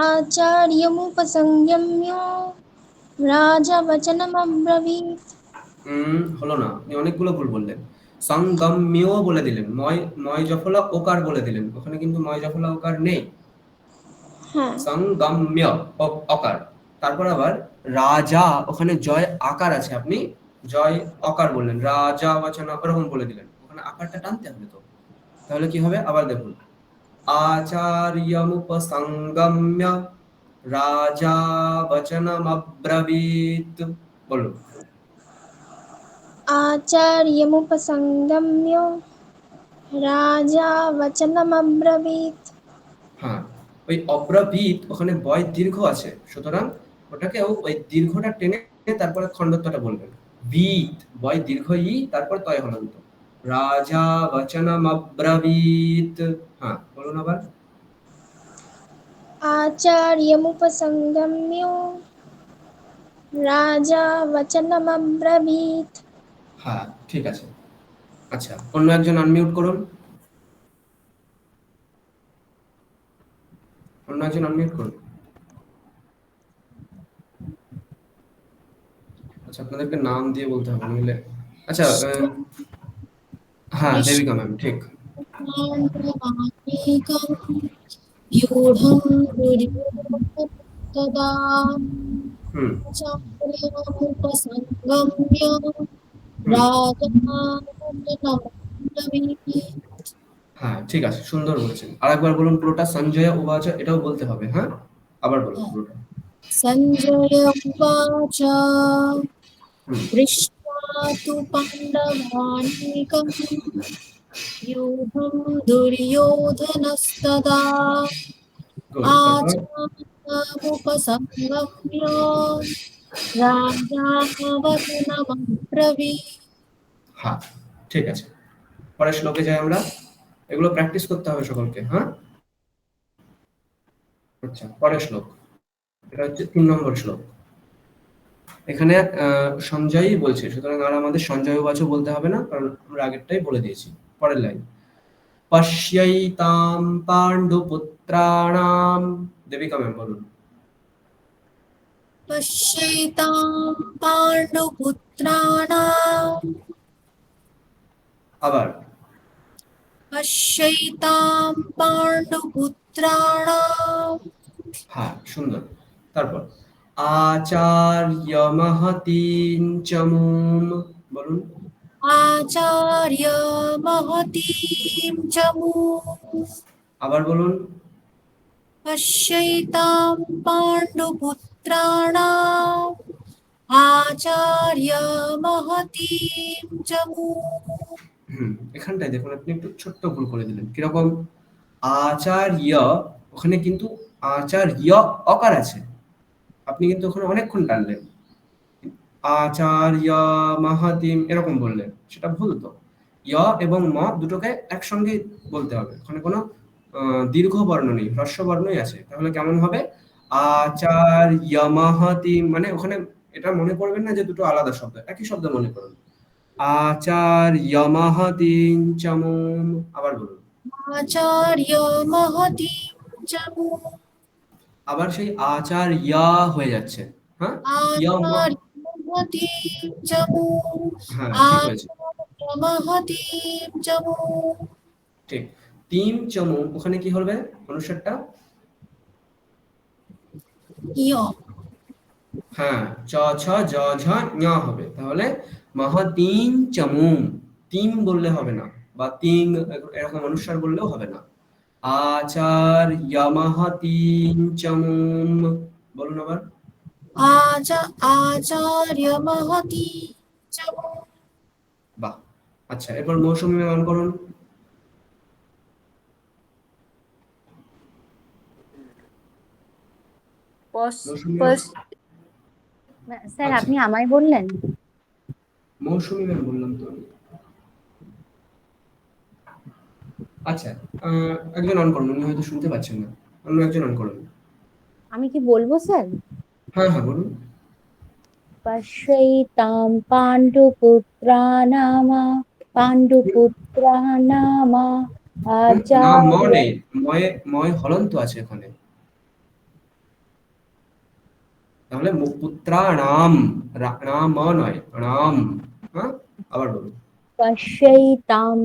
আচার্যমুপসংগম্য রাজা বচনমব্রবীত হলো না, আপনি অনেকগুলো ভুল বললেন। সংগম্যও বলে দিলেন, ময় ময় জফলা ওকার বলে দিলেন, ওখানে কিন্তু ময় জফলা ওকার নেই। হ্যাঁ সংগম্য অকার। তারপর আবার রাজা, ওখানে জয় আকার আছে, আপনি জয় অকার বললেন, রাজা বচন ওরকম বলে দিলেন, ওখানে আকারটা টানতে হবে তো। তাহলে কি হবে, আবার দেখুন। আচার্যমুপসংগম্য রাজা বচনমব্রবীত, বলুন। আচার্যমুপসংগম্য রাজা বচনমব্রবীত হ্যাঁ, ওই অব্রবীত ওখানে বয় দীর্ঘ আছে, সুতরাং ওটাকেও ওই দীর্ঘটা টেনে তারপরে খণ্ডত্বটা বলবেন। বীত বয় দীর্ঘ ই, তারপর তয় হলন্ত। রাজা বচনমব্রবীত। হ্যাঁ, বলুন আবার। আচার্যমুপসংগম্য রাজা বচনমব্রবীত হ্যাঁ, ঠিক আছে। আচ্ছা, অন্য একজন আনমিউট করুন, অন্য একজন আনমিউট করুন। আচ্ছা, আপনাদেরকে নাম দিয়ে বলতে হবে, নইলে। আচ্ছা, হ্যাঁ, দেবিকা ম্যাম, ঠিক। व्यूढं दुर्योधनस्तदा হুম चार्योपसंगम्य হুম राजमार्गमब्रवीत् হ্যাঁ, ঠিক আছে, সুন্দর বলেছেন। আরেকবার বলুন পুরোটা। সঞ্জয় উবাচ, এটাও বলতে হবে, হ্যাঁ। আবার বলুন পুরোটা। सञ्जय उवाच হুম दृष्ट्वा तु पाण्डवानीकं व्यूढं दुर्योधनस्तदा গুড। তারপর आचार्यमुपसंगम्य রাজা বচনমব্রবীত হ্যাঁ, ঠিক আছে। পরের শ্লোকে যাই আমরা। এগুলো প্র্যাকটিস করতে হবে সকলকে, হ্যাঁ। আচ্ছা, পরের শ্লোক, এটা হচ্ছে 3 নম্বর শ্লোক। এখানে সঞ্জয়ই বলছে, সুতরাং আর আমাদের সঞ্জয় উবাচও বলতে হবে না, কারণ আমরা আগেরটাই বলে দিয়েছি। পরের লাইন। পশ্যৈতাম পাণ্ডুপুত্রাণাম, দেবিকা ম্যাম বলুন। পশ্যৈতাং পাণ্ডুপুত্রাণাম আবার। পশ্যৈতাং পাণ্ডুপুত্রাণাম হ্যাঁ, সুন্দর। তারপর আচার্য মহতীং চমুম, বলুন। আচার্য মহতীম চমু আবার বলুন। পশ্যৈতাং পাণ্ডুপুত্রাণাম আচার্য মহতীম চমু এখানটায় দেখুন, আপনি একটু ছোট্ট ভুল করে দিলেন। কিরকম? আচার্য, ওখানে কিন্তু আচার্য অকার আছে, আপনি কিন্তু ওখানে অনেকক্ষণ টানলেন। আচার্য মাহাতিম এরকম বললেন, সেটা ভুল তো। য় এবং ম দুটোকে একসঙ্গে বলতে হবে, ওখানে কোনো দীর্ঘ বর্ণ নেই, হ্রস্ব বর্ণই আছে। তাহলে কেমন হবে? আচার্য মাহাতিম, মানে ওখানে এটা মনে করবেন না যে দুটো আলাদা শব্দ, একই শব্দ মনে করুন। আচার্য মাহাতিম চমুম, আবার বলুন। আচার্য মহতীম চমু আবার সেই আচার্য হয়ে যাচ্ছে, হ্যাঁ। আচার্য মহতীম চমু হ্যাঁ, ঠিক হয়েছে, আচার্য মহতীম চমু ঠিক। তিম চমু, ওখানে কি হবে অনুসারটা? ইয় হ্যাঁ, চ ছ জ ঝ ঞ হবে। তাহলে মহতীম চমুম, তিম বললে হবে না, বা তিং এরকম অনুস্বার বললেও হবে না। আচার্যমহতিম চমুম, বলুন আবার। আচার্য মহতি চমু। বাহ, আচ্ছা, এরপর মৌসুমী ম্যাম অন করুন। মৌসুমী ম্যাম, স্যার আচ্ছা আপনি আমায় বললেন? মৌসুমী ম্যাম বললাম তো আমি। আচ্ছা, একজন অন করুন, উনি হয়তো শুনতে পাচ্ছেন না, অন্য একজন অন করুন। আমি কি বলবো স্যার? হ্যাঁ হ্যাঁ বলুন। পশ্যৈতাম পাণ্ডুপুত্রানাম না, ম আচার্য। নেই, ময়ে ময় হলন্ত আছে এখানে, তাহলে পুত্রাণাম, নাম নয়, রাম। হ্যাঁ, আবার বলুন। পশ্যৈতাম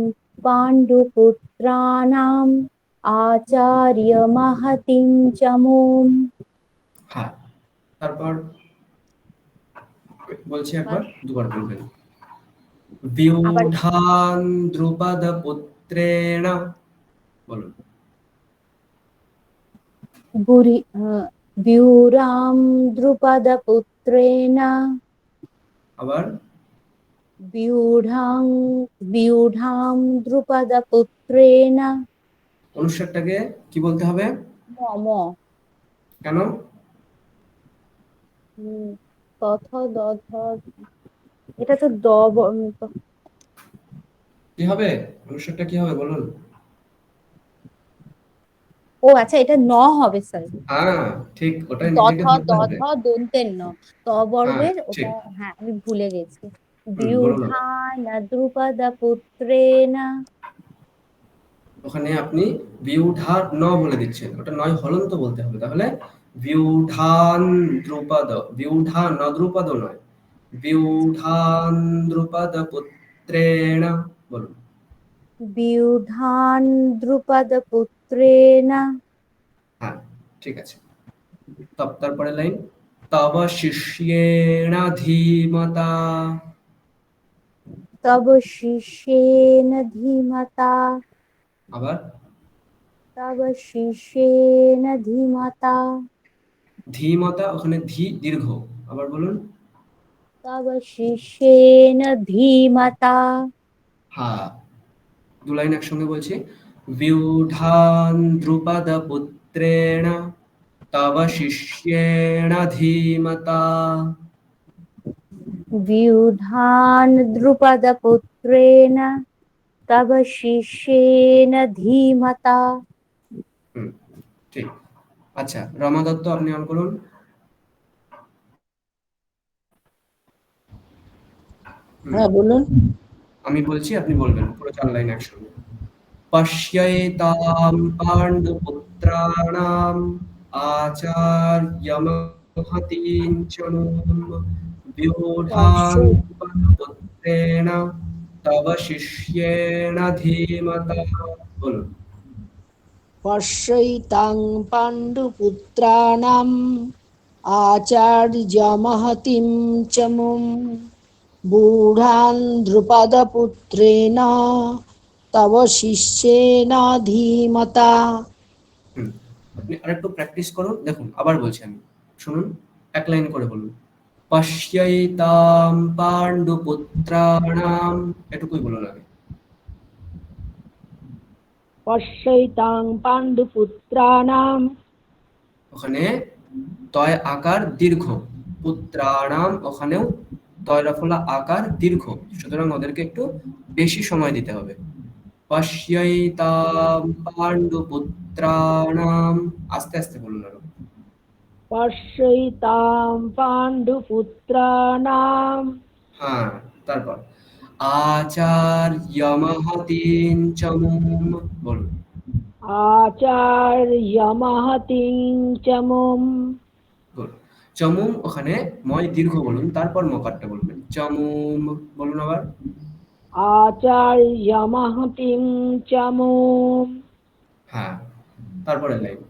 পাণ্ডুপুত্রানাম আচার্য মহতিম চমুম। হ্যাঁ, তারপর বলছি একবার, দুবার বলবেন। আবার বিউঢান দ্রুপদ পুত্রেণ, বলুন। বিউরাম দ্রুপদপুত্রেণ আবার বিউঢ়াং বিউঢ়াং দ্রুপদপুত্রেণ অনুচ্ছেদটাকে কি বলতে হবে? মম। কেন? তথ দধ, এটা তো কি হবে অনুচ্ছেদটা, কি হবে বলুন? ও আচ্ছা, এটা ন হবে স্যার। হ্যাঁ, ঠিক, ওটাই দধ নিজেকে ধরতে দধ হবে। দন্তের ন, ত হ্যাঁ বর্গের ঠিক। ওটা। হ্যাঁ আমি ভুলে গেছি। বলুন আবার। বিউঢ়ান দ্রুপদপুত্রেণ। ওখানে আপনি বিউঢা ন বলে দিচ্ছেন, ওটা নয় হলন্ত বলতে হবে, তাহলে বিউঢান দ্রুপদ, বিউঢা ন দ্রুপদ নয়, বিউঢান দ্রুপদ পুত্রেণ, বলুন। বিউঢ়ান দ্রুপদপুত্রেণ। হ্যাঁ, ঠিক আছে। তারপরে লাইন, তব শিষ্যেণ ধীমতা। তব শিষ্যেন ধীমতা। আবার তব শিষ্যেন ধীমতা। ধীমতা, ওখানে ধী দীর্ঘ, আবার বলুন। তব শিষ্যেন ধীমতা। হ্যাঁ, দু লাইন একসঙ্গে বলছি। বিউঢান দ্রুপদ পুত্রেণ তব শিষ্যেণ ধীমতা। বিউঢ়ান দ্রুপদপুত্রেণ তব শিষ্যেন ধীমতা। হুম, ঠিক। আচ্ছা, রমা দত্ত আপনি অন করুন। হ্যাঁ বলুন। আমি বলছি, আপনি বলবেন পুরো 4 লাইন একসঙ্গে। পশ্যেতাম পাণ্ডুপুত্রাণাম আচার্যমহতীং চমুম বিউঢ়ান পুত্রেণ তব শিষ্যেণ ধীমতা, বলুন। পশ্যৈতাং পাণ্ডুপুত্রাণাম আচার্যমহতিম চমুম বুঢ়ান দ্রুপদপুত্রেণ তব শিষ্যেন ধীমতা। হুম, আপনি আরেকটু প্র্যাকটিস করুন, দেখুন আবার বলছি আমি, শুনুন, এক লাইন করে বলুন। পশ্যৈতাম পাণ্ডুপুত্রাণাম, এটুকুই বলুন আগে। পশ্যৈতাং পাণ্ডুপুত্রাণাম। ওখানে তয় আকার দীর্ঘ, পুত্রাণাম ওখানেও তয় রফলা আকার দীর্ঘ, সুতরাং ওদেরকে একটু বেশি সময় দিতে হবে। পশ্যৈতাম পাণ্ডুপুত্রাণাম, আস্তে আস্তে বলুন আরো। পশ্যৈতাং পাণ্ডুপুত্রাণাম হ্যাঁ, তারপর আচার্যমহতীং চমুম, বলুন। আচার্যমহতিং চমুম। Good. চমুম, ওখানে ময় দীর্ঘ বলুন, তারপর মকারটা বলবেন, চমুম, বলুন আবার। আচার্যমহতিং চমুম। হ্যাঁ, তারপরে লাইন,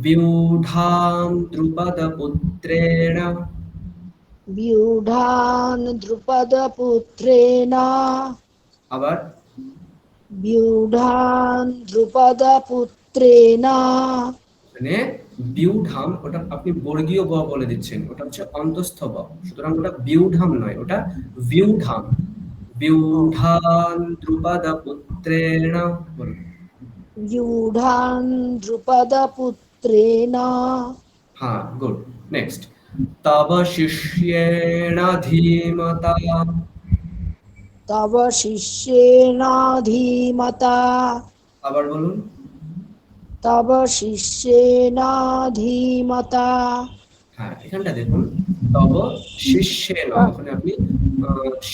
বিউঢাম দ্রুপদ পুত্রেণ, বিউঢ়ান দ্রুপদপুত্রেণ আবার व्यूढान् द्रुपदपुत्रेण মানে বিউঢাম, ওটা আপনি বর্গীয় ব বলে দিচ্ছেন, ওটা হচ্ছে অন্তস্থ ব, সুতরাং ওটা বিউঢাম নয়, ওটা বিউঢাম। বিউঢান দ্রুপদ পুত্রেণ, বলুন। व्यूढान् द्रुपदपुत्रेण হ্যাঁ, গুড। নেক্সট, তব শিষ্যেণ ধীমতা। तव शिष्येण धीमता আবার বলুন। तव शिष्येण धीमता হ্যাঁ, এখানটা দেখুন, তব শিষ্যেন, ওখানে আপনি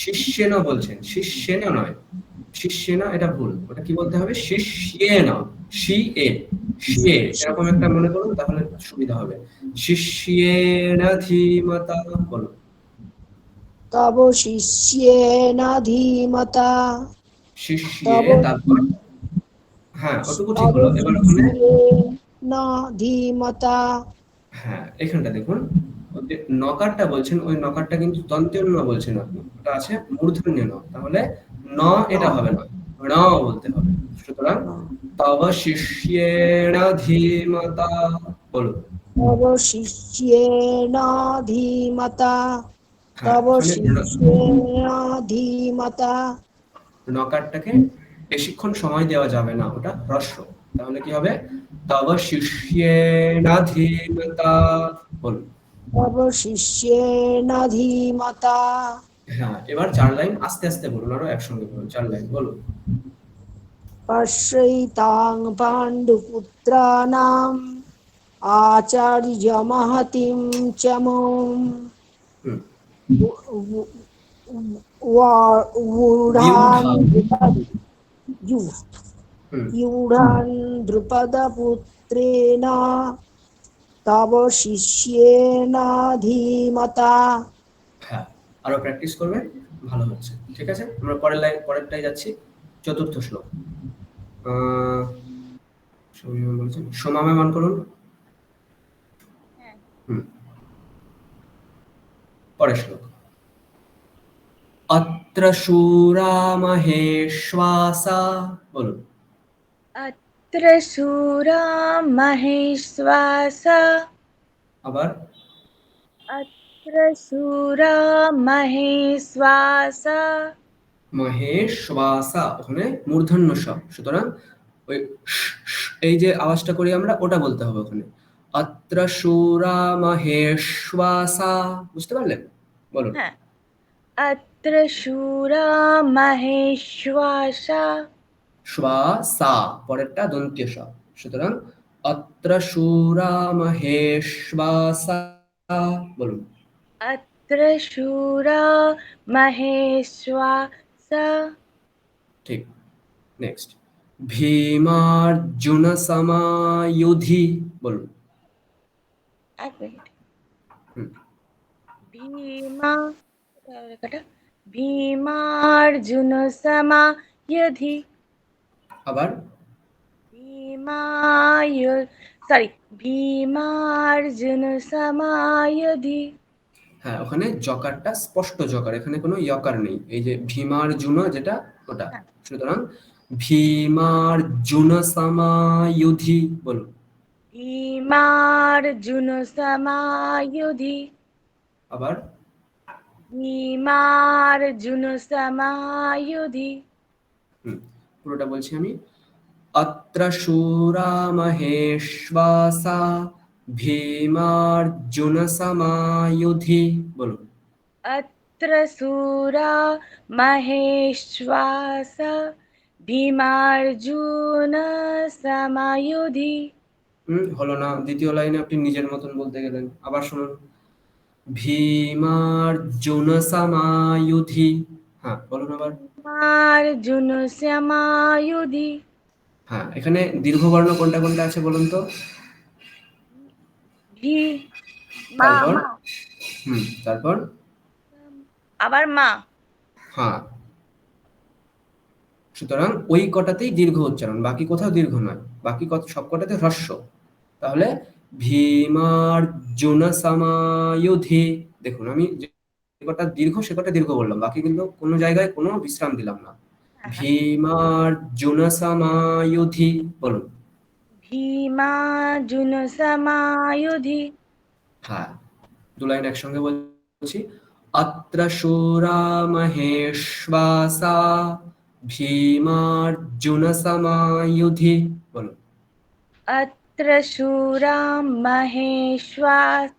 শিষ্যেন বলছেন, শিষ্যেন নয়, শিষ্যেন এটা ভুল, ওটা কি বলতে হবে, শিষ্যেন, শি এ, শিয়ে, এরকম একটা মনে করুন, তাহলে সুবিধা হবে। শিষ্যেন ধীমতা, বলুন। तव शिष्येण धीमता শিষ্যে, तव তারপর হ্যাঁ, ওটুকু ঠিক तव হলো। এবার ওখানে शिष्येण धीमता হ্যাঁ, এখানটা দেখুন, ওই যে নকারটা বলছেন, ওই নকারটা কিন্তু দন্তীয় ন বলছেন আপনি, ওটা আছে মূর্ধন্য ন, তাহলে ন এটা হবে না, ণ বলতে হবে। সুতরাং তব শিষ্যেণ ধীমতা, বলুন। तव शिष्येण धीमता হ্যাঁ, तव ওখানে शिष्येण धीमता নকারটাকে বেশিক্ষণ সময় দেওয়া যাবে না, ওটা হ্রস্ব, তাহলে কি হবে, তব শিষ্যেণ ধীমতা, বলুন। तव शिष्येण धीमता হ্যাঁ, এবার 4 লাইন আস্তে আস্তে বলুন, আরো একসঙ্গে বলুন, 4 লাইন বলুন। पश्यैतां पाण्डुपुत्राणाम् आचार्यमहतीं च मूं হুম, वूढान् হুম, व्यूढान् द्रुपदपुत्रेण तव शिष्येण धीमता হ্যাঁ, আরো প্র্যাকটিস করবেন, ভালো হচ্ছে। ঠিক আছে, আমরা পরেরটাই যাচ্ছি, চতুর্থ শ্লোক। সমীরণ বলছেন, সোমামে মান করুন। হুম, পরের শ্লোক। অত্র শূরা মহেশ্বাসা, বলুন। अत्र शूरा महेश्वासा আবার अत्र शूरा महेश्वासा মহেশ্বাসা, ওখানে মূর্ধন্য স, সুতরাং ওই এই যে আওয়াজটা করি আমরা, ওটা বলতে হবে ওখানে। অত্র শূরা মহেশ্বাসা, বুঝতে পারলেন? বলুন। हाँ अत्र शूरा महेश्वासा শ্বাসা, পরেরটা দন্ত্য স, সুতরাং অত্র শূরা মহেশ্বাসা, বলুন। अत्र शूरा महेश्वासा ঠিক। নেক্সট, ভীমার্জুন সমায়ুধি, বলুন। एक मिनट হুম, भीमा कटा भीमार्जुन समायुधि আবার भीमायु सॉरी भीमार्जुन समायुधि হ্যাঁ, ওখানে জকারটা স্পষ্ট জকার, এখানে কোনো ইয়কার নেই, এই যে ভীমার্জুন যেটা, ওটা, সুতরাং ভীমার্জুন সমায়ুধি, বলুন। भीमार्जुन समायुधि আবার भीमार्जुन समायुधि হুম, পুরোটা বলছি আমি। অত্র শূরা মহেশ্বাসা ভীমার্জুন সমায়ুধি, বলুন। अत्र सूरा महेश्वासा भीमार्जुन समायुधि হলো না, দ্বিতীয় লাইনে আপনি নিজের মতন বলতে গেলেন, আবার শুনুন। ভীমার্জুন সমায়ুধি, হ্যাঁ বলুন আবার। भीमार्जुन समायुधि হ্যাঁ, এখানে দীর্ঘবর্ণ কোনটা কোনটা আছে বলুন তো। भी মা তারপর মা তারপর আবার মা হ্যাঁ, সুতরাং ওই কটাতেই দীর্ঘ উচ্চারণ, বাকি কোথাও দীর্ঘ নয়, বাকি সব কটাতে হ্রস্ব। তাহলে ভীমার্জুন সমায়ুধি, দেখুন আমি যে কটা দীর্ঘ সে কটা দীর্ঘ বললাম, বাকি কিন্তু কোনো জায়গায় কোনো বিশ্রাম দিলাম না। ভীমার্জুন সমায়ুধি বলুন। ভীমার্জুন সমায়ুধি। হ্যাঁ, দু লাইন একসঙ্গে বলছি। অত্র শূরা মহেশ্বাসা ভীমার্জুন সমায়ুধি বলুন। অত্র শূরা মহেশ্বাস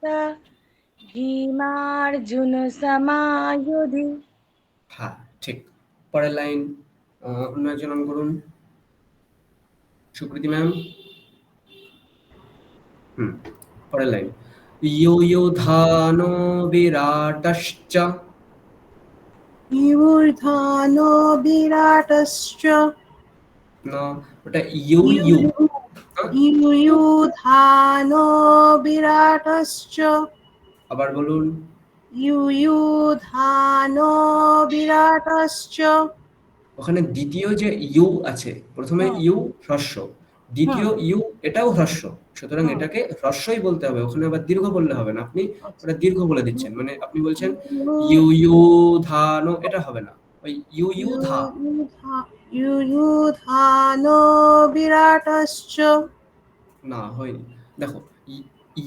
ভীমার্জুন সমায়ুধি। হ্যাঁ, ঠিক। পরের লাইন অন্য একজন অন করুন। সুকৃতি ম্যাম। পরের লাইন ইয়ুধানো বিরাটশ্চ। ইউর্ধানো বিরাটশ্চ। না, ওটা ইউ ইউ। হ্যাঁ? ইউধানো বিরাটশ্চ। আবার বলুন। ইউধানো বিরাটশ্চ। ওখানে দ্বিতীয় যে ইউ আছে, প্রথমে ইউ হ্রস্ব, দ্বিতীয় ইউ এটাও হ্রস্ব, সুতরাং এটাকে হ্রস্বই বলতে হবে, ওখানে আবার দীর্ঘ বললে হবে না। আপনি ওটা দীর্ঘ বলে দিচ্ছেন, মানে আপনি বলছেন ইউ ইউ ধানো, এটা হবে না, ওই ইউ ইউ ধা। ইউধানো বিরাটশ্চ। না, হয়নি। দেখো,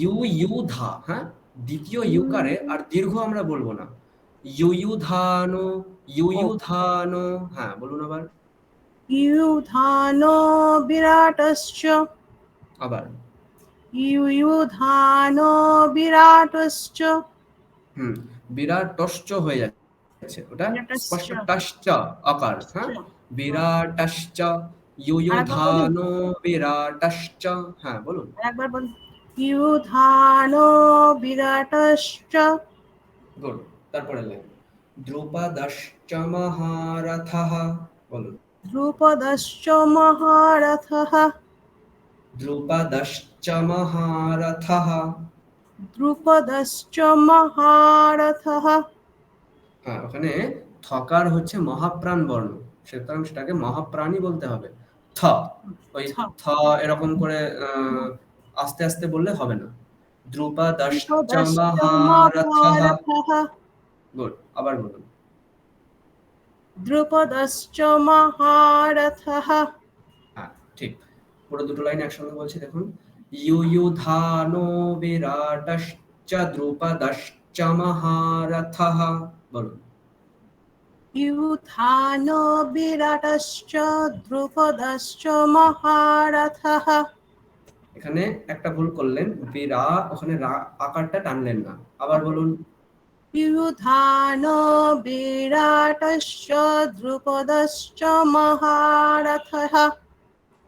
ইউ ইউ ধা, হ্যাঁ, দ্বিতীয় ইউকারে আর দীর্ঘ আমরা বলবো না। ইউ ইউ ধানো, ইউ ইউ ধানো। হ্যাঁ, বলুন আবার। ইউধানো বিরাটশ্চ। আবার। ইউধানো বিরাটশ্চ। বিরাটশ্চ হয়ে যাচ্ছে, ওটা স্পষ্ট টাশ্চ আকার। হ্যাঁ, বিরাটশ্চ, ইউধানো বিরাটশ্চ। হ্যাঁ, বলুন। একবার বল। ইউধানো বিরাটশ্চ। গুড। তারপরে লাইন দ্রুপদশ্চ মহারথঃ বলুন। দ্রুপদশ্চ মহারথঃ। দ্রুপদশ্চ মহারথঃ। দ্রুপদশ্চ মহারথঃ। হ্যাঁ, ওখানে থকার হচ্ছে মহাপ্রাণ বর্ণ, সুতরাং সেটাকে মহাপ্রাণই বলতে হবে। থ, ওই থ এরকম করে আস্তে আস্তে বললে হবে না। দ্রুপদশ্চ মহারথঃ। গুড। আবার বলুন। দ্রুপদশ্চ মহারথঃ। হ্যাঁ, ঠিক। পুরো দুটো লাইন একসঙ্গে বলছি, দেখুন। ইয়ুধানো বিরাটশ্চ দ্রুপদশ্চ মহারথঃ বলুন। ইউধানো বিরাটশ্চ দ্রুপদশ্চ মহারথঃ। এখানে একটা ভুল করলেন, বিরা, ওখানে রা আকারটা টানলেন না। আবার বলুন। ইউধানো বিরাটশ্চ দ্রুপদশ্চ মহারথঃ।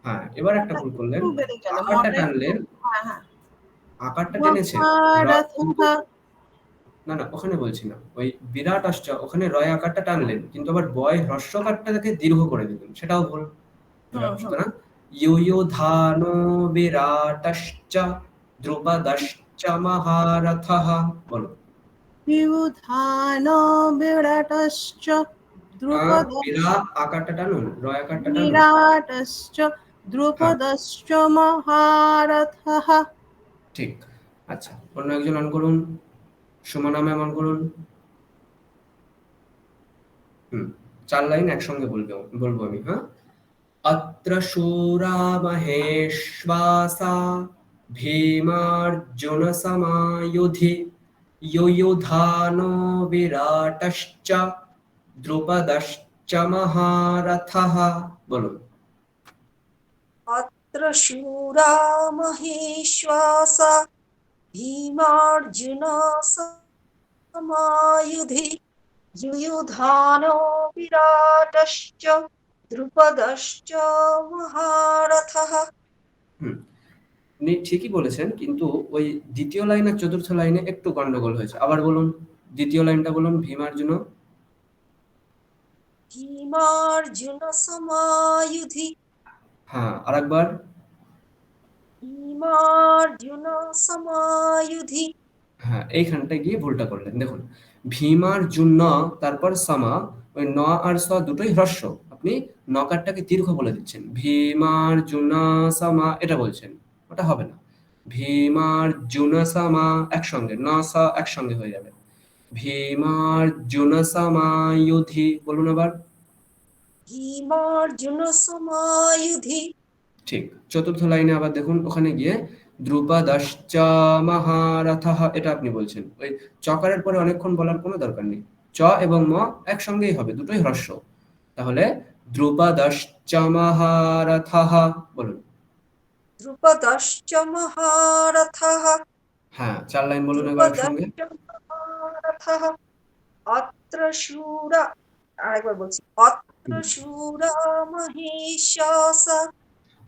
হ্যাঁ, এবার একটা ভুল করলেন, বেড়ে গেল, আকারটা টানলেন, আকারটা টেনেছে। মহারথঃ। না না, ওখানে বলছি না, ওই বিরাটশ্চ ওখানে রয় আকারটা টানলেন, কিন্তু আবার বয় হ্রস্বকারটাকে দীর্ঘ করে দিলেন, সেটাও ভুল। সুতরাং ইয়ুধানো বিরাটশ্চ দ্রুপদশ্চ মহারথঃ বলুন। ইউধানো বিরাটশ্চ বিরা আকারটা টানুন, রয় আকারটা টানুন। বিরাটশ্চ দ্রুপদশ্চ মহারথঃ। ঠিক। আচ্ছা, অন্য একজন অন করুন। সুমনা ম্যাম অন করুন। 4 লাইন একসঙ্গে বলবো আমি। হ্যাঁ, অত্র শূরা মহেশ্বাসা ভীমার্জুন সমায়ুধি ইয়ুধানো বিরাটশ্চ দ্রুপদশ্চ মহারথঃ বলুন। अत्र शूरा महेश्वासा भीमार्जुन समायुधि युयुधानो विराटश्च द्रुपदश्च महारथः। উনি ঠিকই বলেছেন, কিন্তু ওই দ্বিতীয় লাইন আর চতুর্থ লাইনে একটু গন্ডগোল হয়েছে। আবার বলুন, দ্বিতীয় লাইনটা বলুন। ভীমার্জুন भीमार्जुन समायुधि। হ্যাঁ, আরেকবার। भीमार्जुन समायुधि। হ্যাঁ, এইখানটা গিয়ে ভুলটা করলেন। দেখুন, ভীমার্জুন, তারপর সমা, ওই ন আর স দুটোই হ্রস্ব, আপনি নকারটাকে দীর্ঘ বলে দিচ্ছেন। ভীমার্জুন সমা এটা বলছেন, ওটা হবে না। ভীমার্জুন সমা একসঙ্গে, ন স একসঙ্গে হয়ে যাবে। ভীমার্জুন সমায়ুধি বলুন আবার। ভীমার্জুন সমায়ুধি ঠিক। চতুর্থ লাইনে আবার দেখুন, ওখানে গিয়ে দ্রুপদশ্চ মহারথः, এটা আপনি বলছেন। ওই চকারের পরে অনেকক্ষণ বলার কোনো দরকার নেই। চ এবং ম একসঙ্গেই হবে, দুটোই হ্রস্ব। তাহলে দ্রুপদশ্চ মহারথः বলুন। দ্রুপদশ্চ মহারথः হ্যাঁ, 4 লাইন বলুন এবার একসঙ্গে। দ্রুপদশ্চ মহারথः অত্র শূরা, আরেকবার বলছি, অত্র শূরা মহিষাস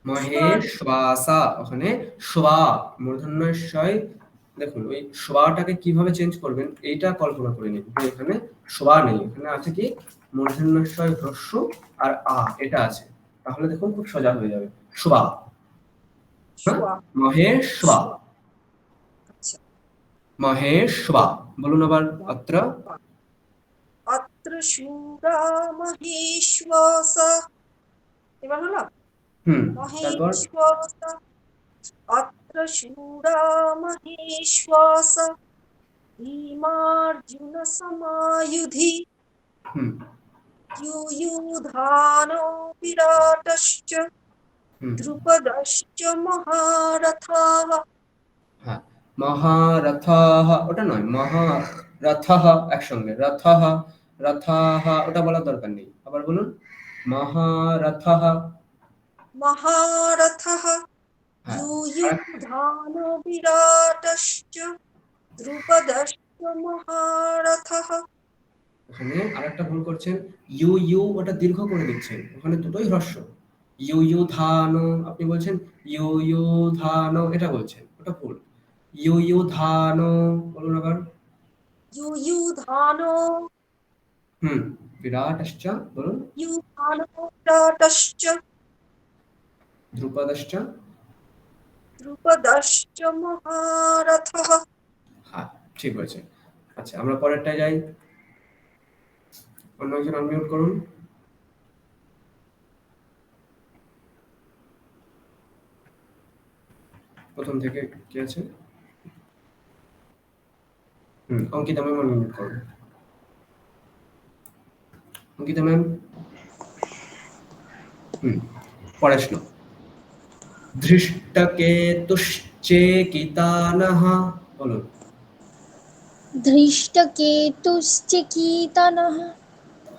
মহেশ্বাসা, ওখানে শ্বা মূর্ধন্য ষয়। দেখুন ওই শ্বাটাকে কিভাবে চেঞ্জ করবেন এইটা কল্পনা করে নিন। এখানে শ্বা নেই, এখানে আছে কি মূর্ধন্য ষয় হ্রস্ব আর আ, এটা আছে। তাহলে দেখুন খুব সোজা হয়ে যাবে, শ্বা। হ্যাঁ, শ্বা। মহেশ্বা, আচ্ছা, মহেশ্বা বলুন আবার। অত্র অত্র শূরা মহেশ্বাস, এবার হলো তারপর মহেশ্বাস, অত্র শূরা মহেশ্বাস ভীমার্জুন সমায়ুধি युयुधानो विराटश्च দ্রুপদশ্চ মহারথাः। হ্যাঁ, মহারথः ওটা নয়, মহারথः একসঙ্গে, রথः রথः ওটা বলার দরকার নেই। আবার বলুন, মহারথः। মহারথः হ্যাঁ, युयुधानो विराटश्च দ্রুপদশ্চ মহারথः। ওখানে আরেকটা ভুল করছেন, ইউ ইউ ওটা দীর্ঘ করে দিচ্ছেন, ওখানে দুটোই হ্রস্ব। ইউ ইউ ধানো আপনি বলছেন, ইউ ইউ ধানো এটা বলছেন, ওটা ভুল। ইউ ইউ ধানো বলুন আবার। युयुधानो বিরাটশ্চ বলুন। युयुधानो विराटश्च দ্রুপদশ্চ। দ্রুপদশ্চ মহারথः। হ্যাঁ, ঠিক হয়েছে। আচ্ছা, আমরা পরেরটায় যাই। অন্য একজন আনমিউট করুন। প্রথম থেকে কি আছে? অঙ্কিতা ম্যাম আনমিউট করুন। অঙ্কিতা ম্যাম, পড়ার শ্লোক। ধৃষ্টকেতুশ্চেকিতানः বলুন। ধৃষ্টকেতুশ্চেকিতানः।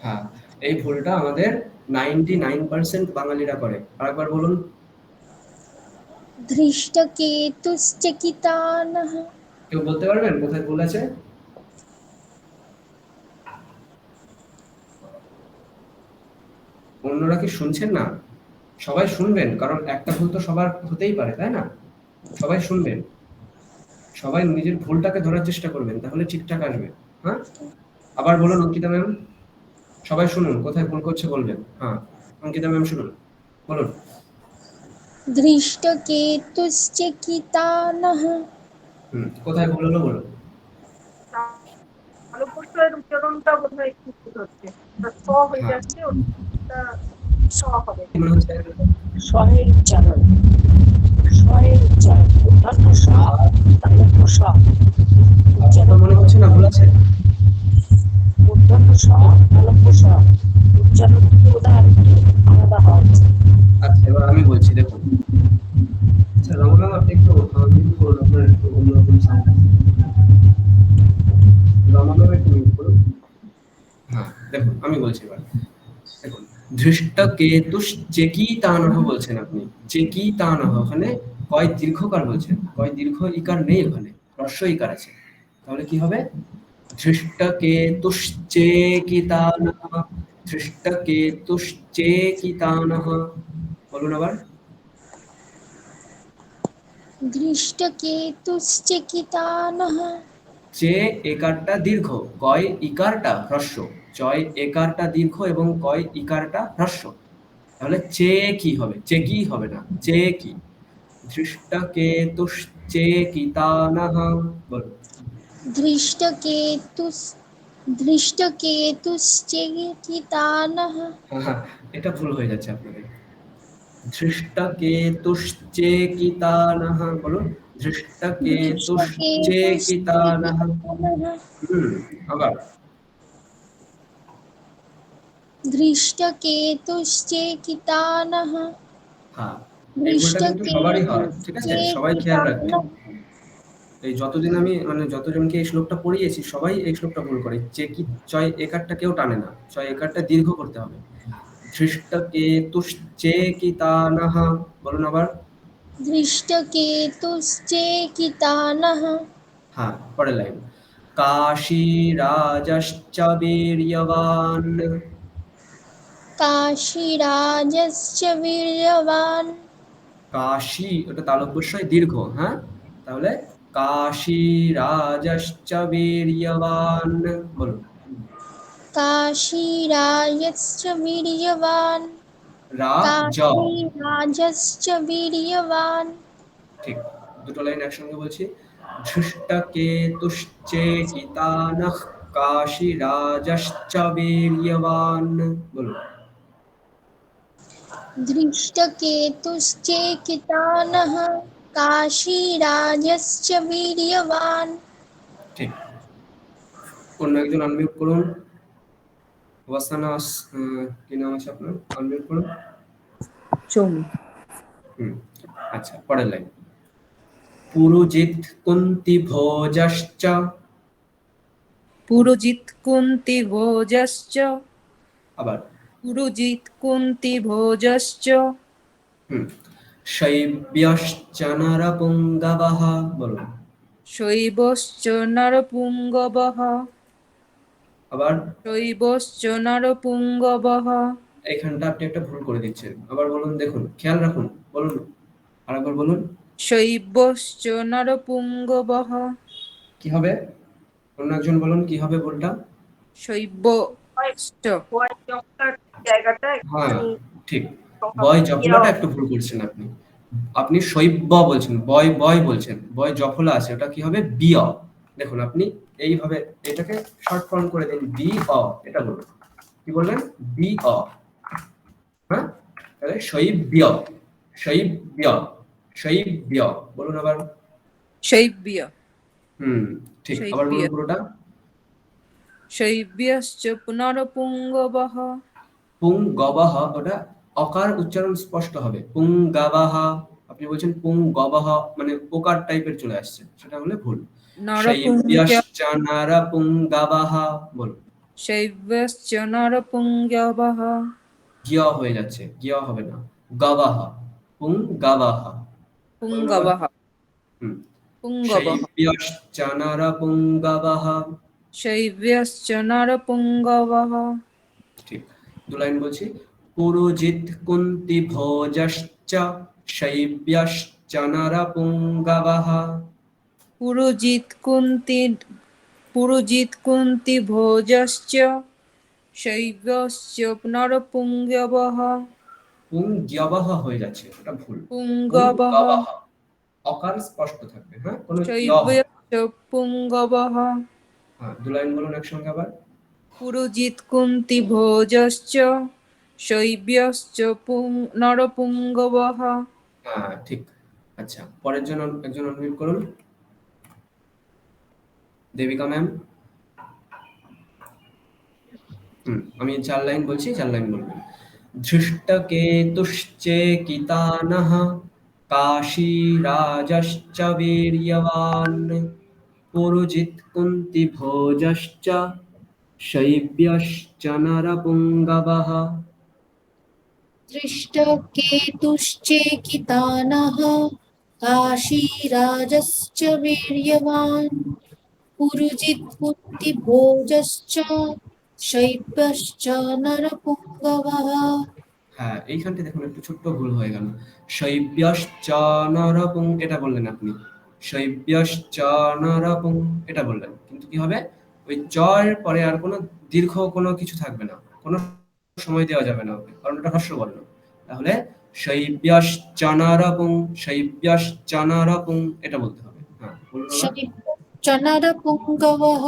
হ্যাঁ, এই ভুলটা আমাদের 99% বাঙালিরা করে। আরেকবার বলুন। ধৃষ্টকেতুশ্চেকিতানः। কেউ বলতে পারবেন কোথায় ভুল আছে? অন্যরা কি শুনছেন না? সবাই শুনবেন, কারণ একটা ভুল তো সবার হতেই পারে, তাই না? সবাই শুনবেন, সবাই নিজের ভুলটাকে ধরার চেষ্টা করবেন, তাহলে ঠিকঠাক আসবে। হ্যাঁ, আবার বলুন অঙ্কিতা ম্যাম। সবাই শুনুন, কোথায় ভুল করছে বলবেন। হ্যাঁ, অঙ্কিতা ম্যাম শুনুন, বলুন। ধৃষ্টকেতুশ্চেকিতানः। কোথায় ভুল হলো বলুন। অবশ্যই উচ্চারণটা বোধহয় একটু ভুল হচ্ছে, স হয়ে যাচ্ছে, ওটা স হবে। কি মনে হচ্ছে? স্বয়ের উচ্চারণ, স্বয়ের উচ্চারণ, উদ্ধর্ণ স, তালব্য স। আপনার মনে হচ্ছে না ভুল আছে? উদ্ধর্ণ স, তালব্য স, উচ্চারণ উদাহরণ আলাদা হওয়া উচিত। আচ্ছা, এবার আমি বলছি, দেখুন। আচ্ছা রমনা, আপনি একটু মিউট করুন, আপনার একটু অন্যরকম সাউন্ড। রমনা একটু মিউট করুন। হ্যাঁ, দেখুন আমি বলছি এবার। দেখুন, ধৃষ্টকেতুশ্চেকিতানः বলছেন আপনি, চেকিতানः, ওখানে কয় দীর্ঘকার বলছেন, কয় দীর্ঘ ইকার নেই, ওখানে হ্রস্ব ইকার আছে। তাহলে কি হবে? ধৃষ্টকেতুশ্চেকিতানः, ধৃষ্টকেতুশ্চেকিতানः বলুন আবার। ধৃষ্টকেতুশ্চেকিতানः। চে একারটা দীর্ঘ, কয় ইকারটা হ্রস্ব। চয় একারটা দীর্ঘ এবং কয় ইকারটা হ্রস্ব। তাহলে চে কি হবে? চে কি হবে না, চে কি। ধৃষ্টকেতুশ্চেকিতানः বলুন। ধৃষ্টকেতুশ্চেকিতানः। হ্যাঁ, এটা ভুল হয়ে যাচ্ছে আপনাদের। ধৃষ্টকেতুশ্চেকিতানः বলুন। ধৃষ্টকেতুশ্চেকিতানः। আবার दृष्टकेतुश्चेकितानः হ্যাঁ, এই ভুলটা কিন্তু সবারই হয়, ঠিক আছে? সবাই খেয়াল রাখবে। এই যতদিন আমি মানে যতজনকে এই শ্লোকটা পড়িয়েছি সবাই এই শ্লোকটা ভুল করে। চেকি চয় একারটা কেউ টানে না, চয় একারটা দীর্ঘ করতে হবে। ধৃষ্টকেতুশ্চেকিতানः, বলুন আবার। दृष्टकेतुश्चेकितानः হ্যাঁ, পরের লাইন। কাশীরাজশ্চ বীর্যবান। काशीराजश्च वीर्यवान् কাশী ওটা তালব্যস্বয় দীর্ঘ, হ্যাঁ? তাহলে কাশীরাজশ্চ বীর্যবান, বলুন। काशीराजश्च वीर्यवान् রা জ, काशीराजश्च वीर्यवान् ঠিক। দুটো লাইন একসঙ্গে বলছি। ধৃষ্টকেতুশ্চেকিতানঃ কাশীরাজশ্চ বীর্যবান, বলুন। दृष्टकेतुश्चेकितानः काशीराजश्च वीर्यवान् ঠিক। অন্য একজন আনমিউট করুন। ওয়াসানা কি নাম আছে আপনার? আনমিউট করুন। চৌমি। আচ্ছা, পরের লাইন। পুরুজিত কুন্তি ভোজশ্চ, পুরোজিত কুন্তি ভোজশ্চ, আবার পুরোজিত কুন্তি ভোজশ্চ, শৈব্যশ্চ নরপুঙ্গবঃ, বলুন। শৈবশ্চ নরপুঙ্গবঃ, আবার শৈবশ্চ নরপুঙ্গবঃ, এখানটা আপনি একটা ভুল করে দিচ্ছেন। আবার বলুন, দেখুন, খেয়াল রাখুন, বলুন আরেকবার বলুন। শৈবশ্চ নরপুঙ্গবঃ, কি হবে? অন্য একজন বলুন কি হবে ভুলটা? শৈবশ্চ, বয় জবটার জায়গাটা হ্যাঁ, একটুখানি ঠিক। সংখ্যা বয় ইয়ে জফলাটা হবে। একটু ভুল করছেন আপনি। আপনি শৈব্য বলছেন, বয় বয় বলছেন, বয় জফলা আছে, ওটা কি হবে? বিয়। দেখুন আপনি এইভাবে এটাকে শর্ট ফর্ম করে দিন, বি অ, এটা বলুন। কি বললেন? বি অ, হ্যাঁ? তাহলে শৈব্য, শৈব্য, শৈব্য, বলুন আবার। শৈব্য, ঠিক। আবার বলুন শৈব্য, পুরোটা। শৈব্যশ্চ পুনরপুঙ্গবঃ, পুংগবহ, ওটা অকার উচ্চারণ স্পষ্ট হবে। পুংগাবাহ, আপনি বলছেন পুংগবহ, মানে ওকার টাইপের চলে আসছে, সেটা হলে ভুল। নরপুঙ্গ, শৈব্যশ্চ নরপুঙ্গবহ, বলুন। শৈব্যশ্চ নরপুঙ্গবঃ, গিয় হয়ে যাচ্ছে, গিয় হবে না, গবাহ, পুংগবাহ, বলুন আবার। পুঙ্গবঃ, পুঙ্গবঃ, শৈব্যশ্চ নরপুঙ্গবহ, শৈব্যশ্চ নরপুঙ্গবঃ, ঠিক। দু লাইন বলছি। পুরুজিত কুন্তি ভোজশ্চ শৈব্যশ্চ নরপুঙ্গবঃ, পুরোজিত কুন্তি ভোজশ্চ, শৈব্যশ্চ নরপুঙ্গবঃ, পুংগ্যবহ হয়ে যাচ্ছে, ওটা ভুল। পুঙ্গবঃ, পুংগবহ, অকার স্পষ্ট থাকবে, হ্যাঁ, কোনো ইয় হবে। শৈব্যশ্চ পুঙ্গবঃ, হ্যাঁ, দু লাইন বলুন একসঙ্গে আবার। পুরোজিত কুন্তি ভোজশ্চ, শৈব্যশ্চ নরপুঙ্গবঃ। হ্যাঁ, ঠিক। আচ্ছা, পরের জন্য একজন অনমিউট করুন। দেবিকা ম্যাম। আমি 4 লাইন বলছি, 4 লাইন বলবেন। ধৃষ্টকেতুশ্চেকিতানः কাশীরাজশ্চ বীর্যবান পুরুজিত কুন্তি ভোজশ্চ শৈব্যশ্চ নরপুঙ্গবঃ। दृष्टकेतुश्चेकितानः काशीराजश्च वीर्यवान् पुरुजित्कुन्तिभोजश्च शैब्यश्च नरपुङ्गवः হ্যাঁ, এইখানটা দেখুন একটু ছোট্ট ভুল হয়ে গেল। শৈব্যশ্চ নরপুং, এটা বললেন আপনি। শৈব্যশ্চ নরপুং, এটা বললেন, কিন্তু কি হবে? ওই চর পরে আর কোনো দীর্ঘ কোনো কিছু থাকবে না, কোনো সময় দেওয়া যাবে না ওকে, কারণ এটা হর্ষ বর্ণ। তাহলে শৈব্যশ্চ নরপুং, শৈব্যশ্চ নরপুং, এটা বলতে হবে। হ্যাঁ, বলুন আবার। शैब्यश्च नरपुङ्गवः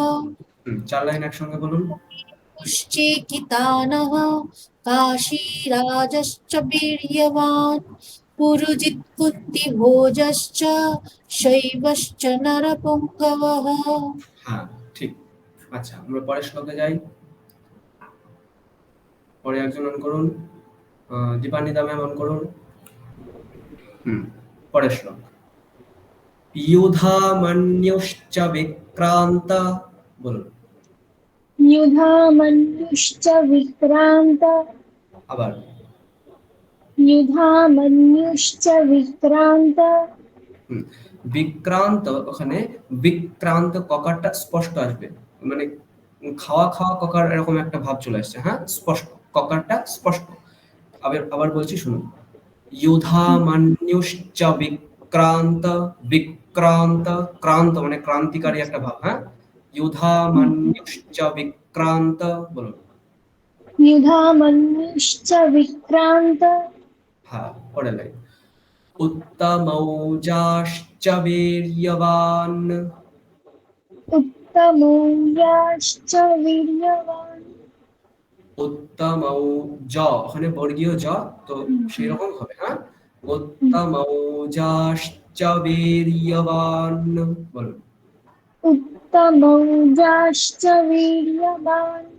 4 লাইন একসঙ্গে বলুন। चेकितानः काशीराजश्च वीर्यवान् पुरुजित्कुन्तिभोजश्च शैवश्च नरपुङ्गवः হ্যাঁ, ঠিক। আচ্ছা, আমরা পরের শ্লোকে যাই। পরে একজন অন করুন, দীপান্বিতা ম্যাম অন করুন। পরের শ্লোক। युधामन्युश्च विक्रान्त, বলুন युधामन्युश्च विक्रान्त আবার। युधामन्युश्च विक्रान्त বিক্রান্ত, ওখানে বিক্রান্ত ককারটা স্পষ্ট আসবে, মানে খাওয়া খাওয়া ককার এরকম একটা ভাব চলে আসছে। হ্যাঁ, স্পষ্ট, ককারটা স্পষ্ট। আবার আবার বলছি শুনুন। युधामन्युश्च विक्रान्त, विक्रान्त, क्रांत মানে ক্রান্তিকারী একটা ভাব। হ্যাঁ, युधामन्युश्च विक्रान्त, বলুন। युधामन्युश्च विक्रान्त হ্যাঁ, পরের লাইন। उत्तमौजाश्च वीर्यवान्, उत्तमौजाश्च वीर्यवान् उत्तमौज, ওখানে বর্গীয় জ, তো সেই রকম হবে। হ্যাঁ, उत्तमौजाश्च वीर्यवान्, বলুন। उत्तमौजाश्च वीर्यवान्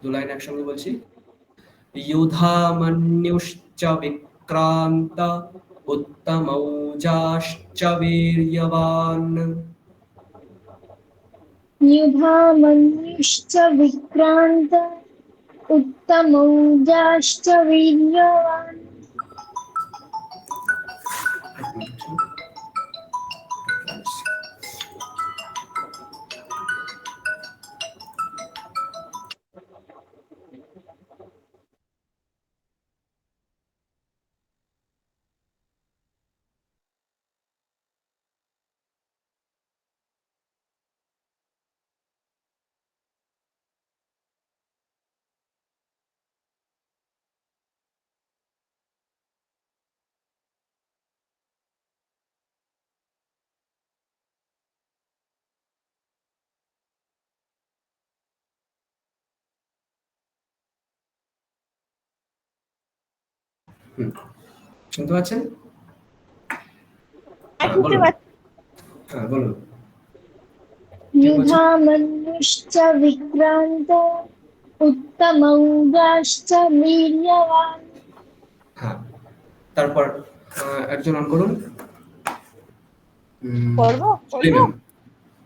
দু লাইন একসঙ্গে বলছি। युधामन्युश्च विक्रान्त, उत्तमौजाश्च वीर्यवान्। युधामन्युश्च विक्रान्त उत्तमौजाश्च वीर्यवान् শুনতে পাচ্ছেন? শুনতে বলুন। পাচ্ছি। হ্যাঁ, বলুন। युधामन्युश्च विक्रान्त उत्तमौजाश्च वीर्यवान् হ্যাঁ, তারপর একজন অন করুন। করবো জুলি ম্যাম।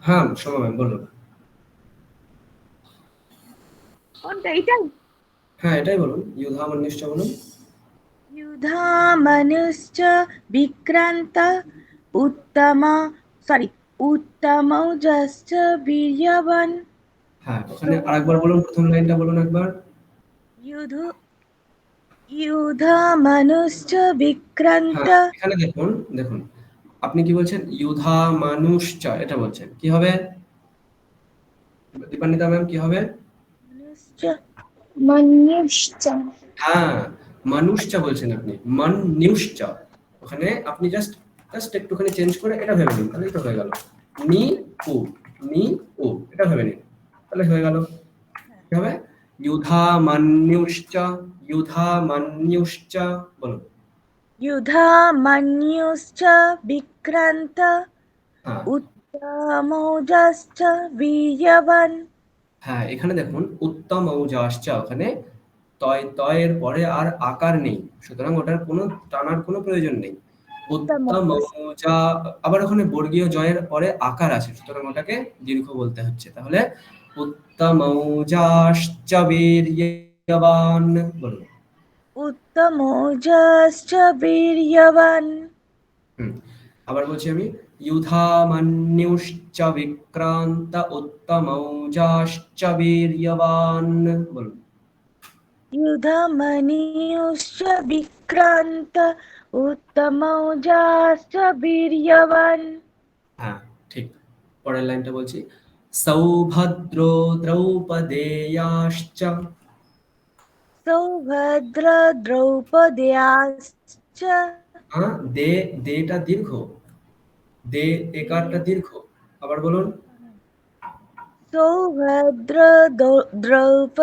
হ্যাঁ, সোমা ম্যাম বলুন। কোনটা এইটাই হ্যাঁ, এটাই বলুন। युधामन्युश्च বলুন। युधामनुश्च विक्रान्त उत्तमौजाश्च वीर्यवान् হ্যাঁ, ওখানে আরেকবার বলুন, প্রথম লাইনটা বলুন একবার। युधामनुश्च विक्रान्त হ্যাঁ, এখানে দেখুন, দেখুন আপনি কি বলছেন? युधामनुश्च, এটা বলছেন, কি হবে দীপান্বিতা ম্যাম, কি হবে? मनुश्च হ্যাঁ, মানুষচ বলছেন আপনি, মন্যুশ্চ। ওখানে আপনি জাস্ট একটুখানি চেঞ্জ করে এটা ভেবে নিন, তাহলে এটা হয়ে গেল। নি উ, নি উ, এটা ভেবে নিন, তাহলে হয়ে গেল। কি হবে? युधामन्युश्च, युधामन्युश्च, বলুন। युधामन्युश्च विक्रान्त হ্যাঁ, उत्तमौजाश्च वीर्यवान् হ্যাঁ, এখানে দেখুন উত্তম ঔজাশ্চ, ওখানে তয়ের পরে আর আকার নেই, সুতরাং ওটার কোনো টানার কোনো প্রয়োজন নেই। উত্তম ঔজা, আবার ওখানে বর্গীয় জয়ের পরে আকার আছে, সুতরাং ওটাকে দীর্ঘ বলতে হচ্ছে। তাহলে উত্তম ঔজাশ্চ বীর্যবান, বলুন। उत्तमौजाश्च वीर्यवान् আবার বলছি আমি। युधामन्युश्च विक्रान्त उत्तमौजाश्च वीर्यवान्, বলুন। युधामन्युश्च विक्रान्त उत्तमौजाश्च वीर्यवान् হ্যাঁ, ঠিক। পরের লাইনটা বলছি। सौभद्रो द्रौपदेयाश्च, सौभद्र द्रौपद्याश्च দেটা দীর্ঘ, দে একারটা দীর্ঘ। আবার বলুন। सौभद्र द्रौपदेयाश्च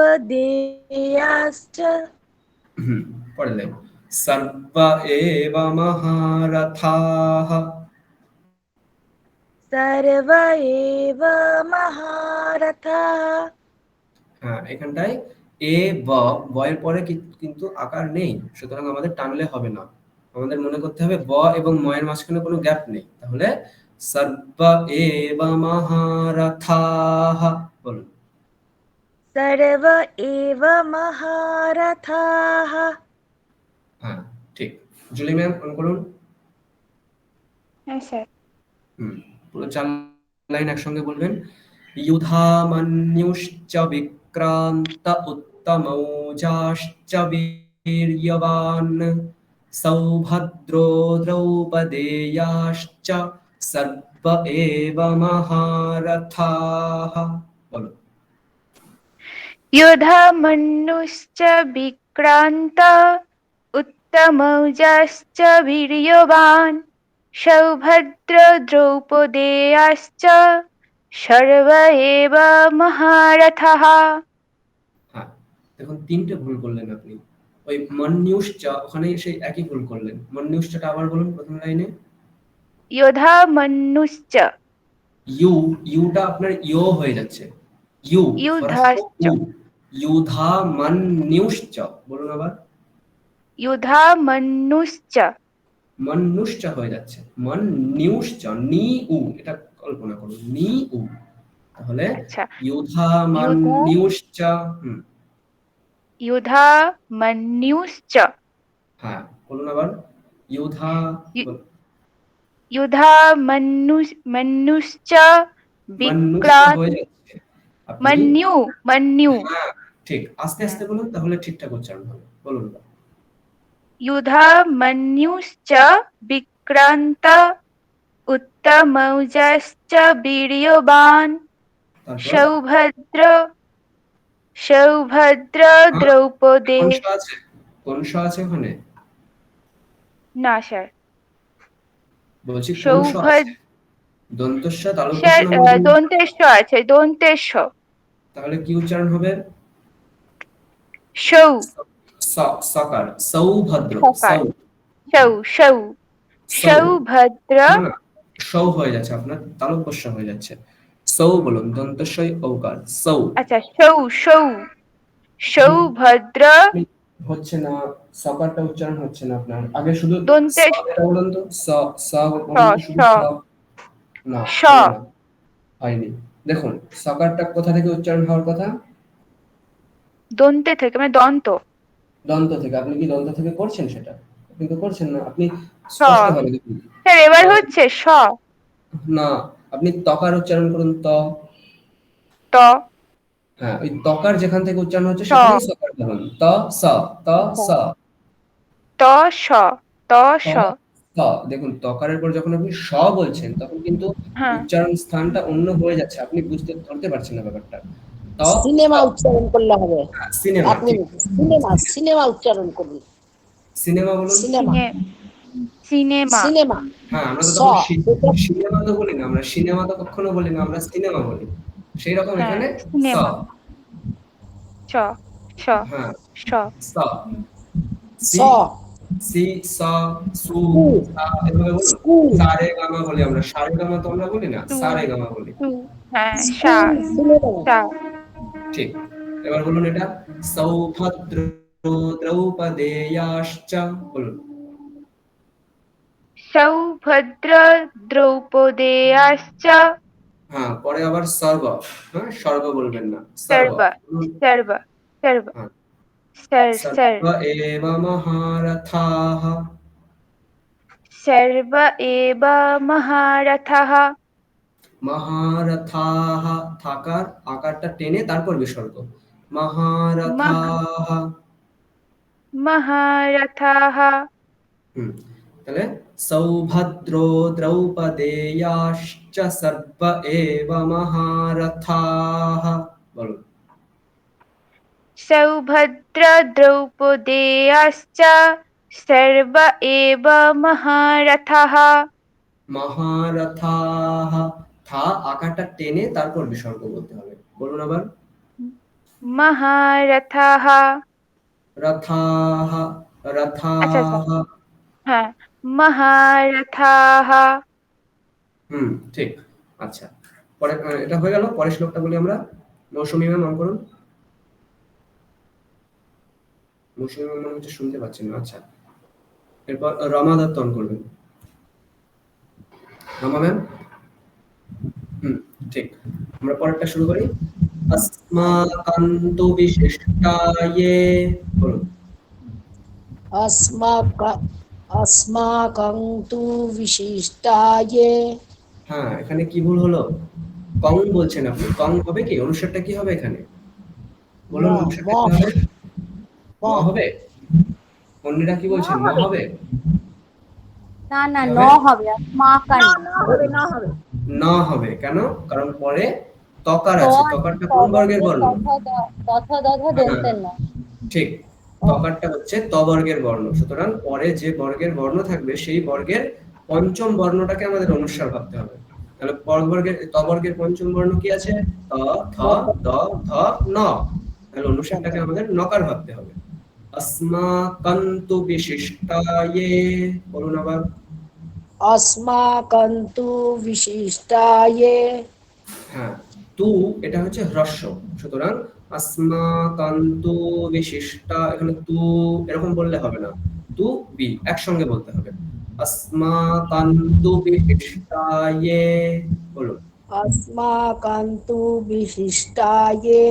পরের লাইন। सर्व एव महारथाः, सर्व एव महारथाः হ্যাঁ, এখানটায় এ ব বয়ের পরে কিন্তু আকার নেই, সুতরাং আমাদের টানলে হবে না। আমাদের মনে করতে হবে ব এবং ময়ের মাঝখানে কোনো গ্যাপ নেই। তাহলে সর্ব এব মহারথাহ বলুন। सर्व एव महारथाः হ্যাঁ, ঠিক। জুলি ম্যাম অন করুন। হ্যাঁ স্যার। পুরো 4 লাইন একসঙ্গে বলবেন। ইউধামন্যুশ্চ বিক্রান্ত উত্তমৌজাশ্চ বীর্যবান সৌভদ্রো দ্রৌপদেয়াশ্চ সর্ব এব মহারথাः বলো। युधामन्युश्च विक्रान्त उत्तमौजाश्च वीर्यवान् सौभद्र द्रौपदेयाश्च सर्व एव महारथाः। হ্যাঁ, দেখুন 3টে ভুল করলেন আপনি। ওই মন্যুশ্চ ওখানে সেই একই ভুল করলেন। মন্যুশ্চটা আবার বলুন প্রথম লাইনে। युधामन्युश्च ইউটা আপনার ইও হয়ে যাচ্ছে। युधाश्च ইউধামন্যুশ্চ বলুন আবার। युधामन्युश्च মন্যুশ্চ হয়ে যাচ্ছে। মন্যুশ্চ নি উ, এটা কল্পনা করুন, নি উ। তাহলে আচ্ছা ইউধামন্যুশ্চ। युधामन्युश्च হ্যাঁ, বলুন আবার। ইউধা यु- युधामन्युश्च মন্যুশ্চ विक्रान्त হয়ে যাচ্ছে। আপনি मन्यु হ্যাঁ, ঠিক। আস্তে আস্তে বলুন, তাহলে ঠিকঠাক উচ্চারণ হবে। বলুন। युधामन्युश्च विक्रान्त उत्तमौजाश्च वीर्यवान् তারপর सौभद्र द्रौपदे। কোন শ আছে ওখানে? না স্যার, বলছি কোন শ আছে? সৌভদ্র দন্তস্ব তালব্য স্যার না মূর্ধন্য? দন্তেশ্ব আছে, দন্তেশ্ব। তাহলে কি উচ্চারণ হবে? সৌ সকার সৌভদ্র। সকার সৌ সৌ সৌভদ্র। না, সৌ হয়ে যাচ্ছে, আপনার তালব্য হয়ে যাচ্ছে। সৌ বলুন, দন্তস্বই ঔকার সৌ। আচ্ছা সৌ সৌ সৌভদ্র হচ্ছে না, সকারটা উচ্চারণ হচ্ছে না আপনার। আগে শুধু দন্তেশ এটা বলুন তো, বলুন তো শুধু না, স হয়নি। দেখুন সকারটা কোথা থেকে উচ্চারণ হওয়ার কথা? দন্তে থেকে, মানে দন্ত দন্ত থেকে। আপনি কি দন্ত থেকে করছেন সেটা? আপনি তো করছেন না। আপনি স। স্পষ্টভাবে দেখুন। স্যার এবার হচ্ছে স। না, আপনি তকার উচ্চারণ করুন, ত। হ্যাঁ, ওই তকার যেখান থেকে উচ্চারণ হচ্ছে সেখানেই সকার বলুন। স ত স ত স ত স। দেখুন তকারের পর যখন আপনি স বলছেন তখন কিন্তু হ্যাঁ উচ্চারণ স্থানটা অন্য হয়ে যাচ্ছে, আপনি ধরতে পারছেন না ব্যাপারটা। সিনেমা উচ্চারণ করলে হবে। সিনেমা, এক মিনিট, সিনেমা উচ্চারণ করুন। সিনেমা বলুন। সিনেমা। সিনেমা। হ্যাঁ, আমরা তো তখন সিনেমা তো বলি না, আমরা সিনেমা তো কখনো বলি না, আমরা সিনেমা বলি। সেই রকম এখানে সিনেমা স স হ্যাঁ স স স সি সা সু সা এভাবে বলুন। সারে গামা বলি আমরা, সারে গামা তো আমরা বলি না, সারে গামা বলি। হ্যাঁ সা সা। ঠিক। এবার বলুন এটা। সৌভদ্র দ্রৌপদেয়াশ্চ বলুন। সৌভদ্র দ্রৌপদেয়াশ্চ। হ্যাঁ, পরে আবার সর্ব। হ্যাঁ, সর্ব বলবেন না, সর্ব সর্ব সর্ব হ্যাঁ। সর সর সর্ব এব মহারথাঃ। সর্ব এব মহারথঃ। মহারথাঃ, থাকার আকারটা টেনে তারপর বিসর্গ। মহারথাঃ। মহারথঃ। তাহলে সৌভদ্রো দ্রৌপদেয়াশ্চ সর্ব এব মহারথাঃ বলুন। সৌভদ্র দ্রৌপদেয়াশ্চ সর্ব এব মহারথঃ। মহারথাঃ, থা আকারটা টেনে তারপর বিসর্গ বলতে হবে। বলুন আবার। মহারথঃ। রথাঃ আচ্ছা আচ্ছা রথাঃ। হ্যাঁ মহারথঃ। ঠিক। আচ্ছা, পরে এটা হয়ে গেল। পরের শ্লোকটা বলি আমরা। মৌসুমী ম্যাম অন করুন। মৌসুমী ম্যাম মনে হচ্ছে শুনতে পাচ্ছেন না। আচ্ছা, এরপর রমা দত্ত অন করবেন। রমা ম্যাম, ঠিক। আমরা পরেরটা শুরু করি। अस्माकन्तु विशिष्टाये, বলুন। अस्माकं तु विशिष्टाये। হ্যাঁ, এখানে কি ভুল হলো? কং বলছেন আপনি, কং হবে কি? অনুসারটা কি হবে এখানে? বলুন, ম, অনুসারটা ম। কি হবে? ম। ম হবে? অন্যরা কি বলছেন? ম হবে? না না কি ন হবে? হবে আসমাকান না হবে। ন হবে কেন? কারণ পরে তকার ত আছে। আছে, তকারটা ত কোন বর্গের বর্গে বর্ণ? তথ দধ হ্যাঁ, দন্তের ন। ঠিক। তকারটা হচ্ছে ত বর্গের বর্ণ। সুতরাং পরে যে বর্গের বর্ণ থাকবে সেই বর্গের পঞ্চম বর্ণটাকে আমাদের অনুস্বার ভাবতে হবে। তাহলে ত বর্গের পঞ্চম বর্ণ কি আছে? ত, থ, দ, ধ, ন। তাহলে অনুস্বারটাকে আমাদের নকার ভাবতে হবে। अस्माकन्तु विशिष्टाये, বলুন আবার। अस्माकं तु विशिष्टाये। হ্যাঁ, তু এটা হচ্ছে হ্রস্ব। সুতরাং अस्माकन्तु বিশিষ্টা, এখানে তু এরকম বললে হবে না। তু বি একসঙ্গে বলতে হবে। अस्माकन्तु বিশিষ্টায়ে, বলুন। अस्माकं तु विशिष्टाये।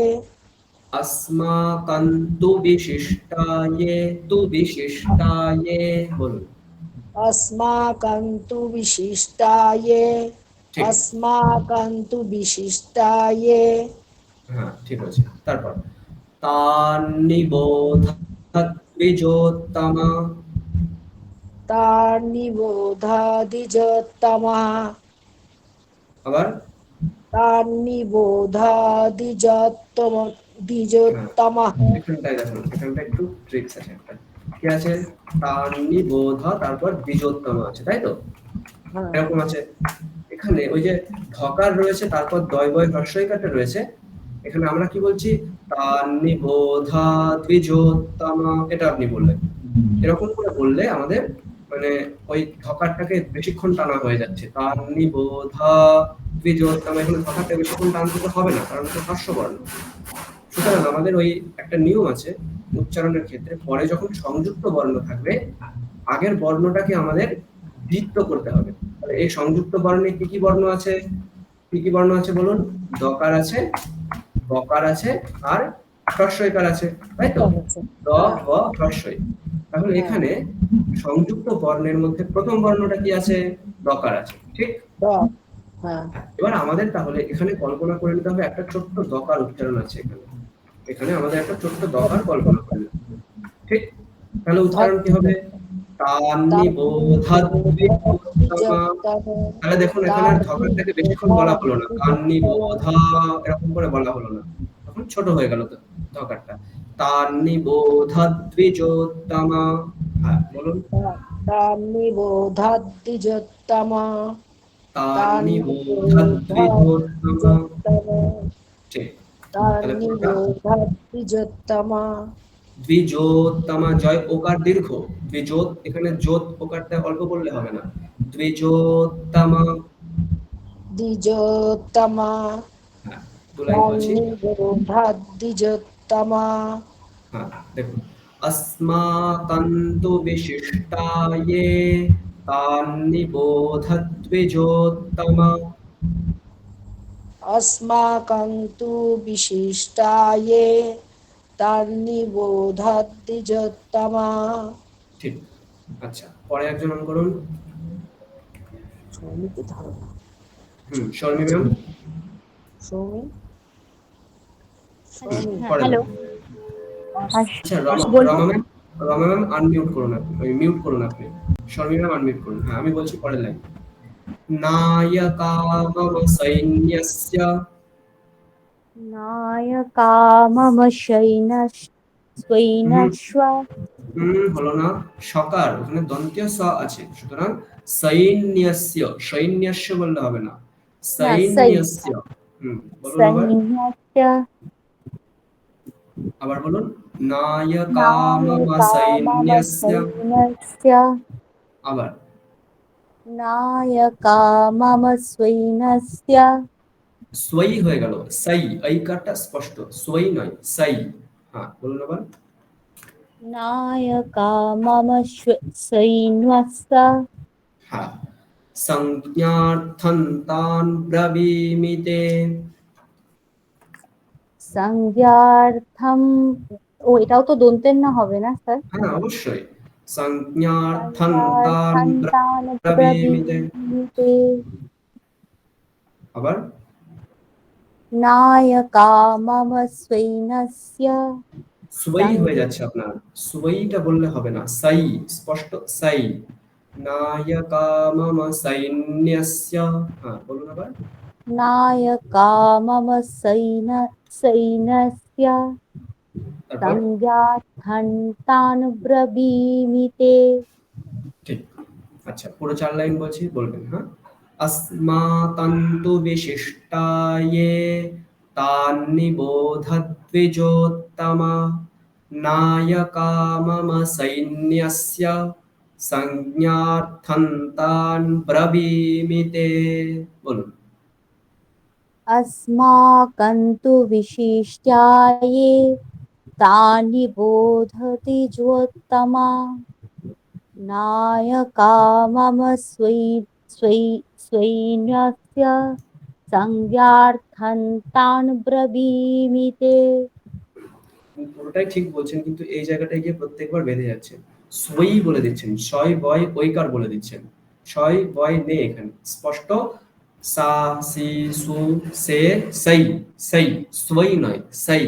अस्माकन्तु विशिष्टाये, तु विशिष्टाये, বলুন। अस्माकं तु विशिष्टाये। ঠিক। अस्माकं तु विशिष्टाये। হ্যাঁ, ঠিক আছে। তারপর तान्निबोधद्विजोत्तमा, तान्निबोधादिजोत्तमः। আবার। तान्निबोधादिजोत्तमः। এখানটায় দেখুন, এখানটা একটু ট্রিক্স আছে একটা। কি আছে? তান্নিবোধ, তারপর দ্বিজোত্তমা আছে, তাই তো? এরকম আছে। এখানে ওই যে ধকার রয়েছে, তারপর দয়বয় হ্রস্বইকারটা রয়েছে। এখানে আমরা কি বলছি? তান্নিবোধা দ্বিজোত্তমা, এটা আপনি বললেন। এরকম করে বললে আমাদের মানে ওই ধকারটাকে বেশিক্ষণ টানা হয়ে যাচ্ছে। তান্নিবোধা দ্বিজোত্তমা, এখানে ধকারটা বেশিক্ষণ টানতে হবে না, কারণ এটা হ্রস্ব বর্ণ। সুতরাং আমাদের ওই একটা নিয়ম আছে উচ্চারণের ক্ষেত্রে, পরে যখন সংযুক্ত বর্ণ থাকবে আগের বর্ণটাকে আমাদের দ্বিত্ব করতে হবে। তাহলে এই সংযুক্ত বর্ণে কি কি বর্ণ আছে? কি কি বর্ণ আছে বলুন? দকার আছে, বকার আছে, আর হ্রস্বইকার আছে, তাই তো? দ, ব, হ্রস্বই। তাহলে এখানে সংযুক্ত বর্ণের মধ্যে প্রথম বর্ণটা কি আছে? দকার আছে, ঠিক? এবার আমাদের তাহলে এখানে কল্পনা করে নিতে হবে একটা ছোট্ট দকার উচ্চারণ আছে এখানে। এখানে আমাদের একটা ছোট্ট দকার কল্পনা করে নিতে হবে, ঠিক? তাহলে উচ্চারণ কি হবে? তান্নিবোধাদ্বিজোত্তমা। তাহলে দেখুন এখানে আর ধকারটাকে বেশিক্ষণ বলা হলো না, তান্নিবোধা এরকম করে বলা হলো না, তখন ছোট হয়ে গেল তো ধকারটা। তান্নিবোধাদ্বিজোত্তমা। হ্যাঁ, বলুন। तान्निबोधाद्विजोत्तमः। তান্নিবোধাদ্বিজোত্তমা, ঠিক। তাহলে কোনটা? तान्निबोधाद्विजोत्तमः। দ্বিজোত্তমা, জয় ওকার দীর্ঘ। দ্বিজোত, এখানে জোত ওকারটা অল্প বললে হবে না। দ্বিজোত্তমা। দ্বিজোত্তমः। হ্যাঁ, দু লাইন বলছি। तान्निबोधाद्विजोत्तमः। হ্যাঁ, দেখুন। अस्माकन्तु विशिष्टाये, तान्निबोधद्विजोत्तमा। अस्माकं तु विशिष्टाये। तान्निबोधाद्विजोत्तमः। ঠিক। আচ্ছা, পরে একজন অন করুন। শর্মি ম্যাম। হ্যালো। আচ্ছা, Rama ma'am, Rama ma'am unmute করুন আপনি, মিউট করুন আপনি। শর্মি ম্যাম আনমিউট করুন। হ্যাঁ, আমি বলছি পরের লাইন। নায়কা মম সৈন্যস্য, নায়কা মম সৈন্যস্ব। হলো না। সকার, ওখানে দন্তীয় স আছে, সুতরাং সৈন্যস্য, সৈন্যস্য বললে হবে না, সৈন্যস্য। বলুন আবার। আবার বলুন। নায়কা মম সৈন্যস্য। আবার। নায়কা মম সৈন্যস্য। সই হয়ে গেল, সাই, ঐকারটা স্পষ্ট, সই নয়, সাই। হ্যাঁ, বলুন আবার। नायका मम सैन्वस्य হ্যাঁ, সংজ্ঞার্থং তান ব্রবীমি তে। সংজ্ঞার্থম, ও এটাও তো দন্তের না হবে না স্যার? হ্যাঁ অবশ্যই, সংজ্ঞার্থং তান সংজ্ঞার্থং তান ব্রবীমি তে। ব্রবীমিতে আবার নায়কা মম সৈন্যস্য সুবই হয়ে যাচ্ছে আপনার, সুবইটা বললে হবে না, সাই, স্পষ্ট সাই। নায়কা মম সৈন্যস্য, হ্যাঁ বলুন আবার। नायका मम सैन्यस्य তারপর संज्ञार्थं तान् ब्रवीमि ते। ঠিক, আচ্ছা পুরো 4 লাইন বলছি, বলবেন হ্যাঁ। अस्माकन्तु विशिष्टाये तान् निबोधद्विजोत्तमा नायका मम सैन्यस्य संज्ञार्थं तान् ब्रवीमि ते। বলুন। अस्माकं तु विशिष्टाये तानि बोधति जोत्तमा नायका मम सैन्यस्य संज्ञार्थं तान् ब्रवीमि ते। পুরোটাই ঠিক বলছেন, কিন্তু এই জায়গাটায় গিয়ে প্রত্যেকবার বেঁধে যাচ্ছে, সই বলে দিচ্ছেন, ছয় বয় ঐকার বলে দিচ্ছেন, ছয় বয় নেই এখানে, স্পষ্ট সা সি সু সে সই, সই সই নয়, সই,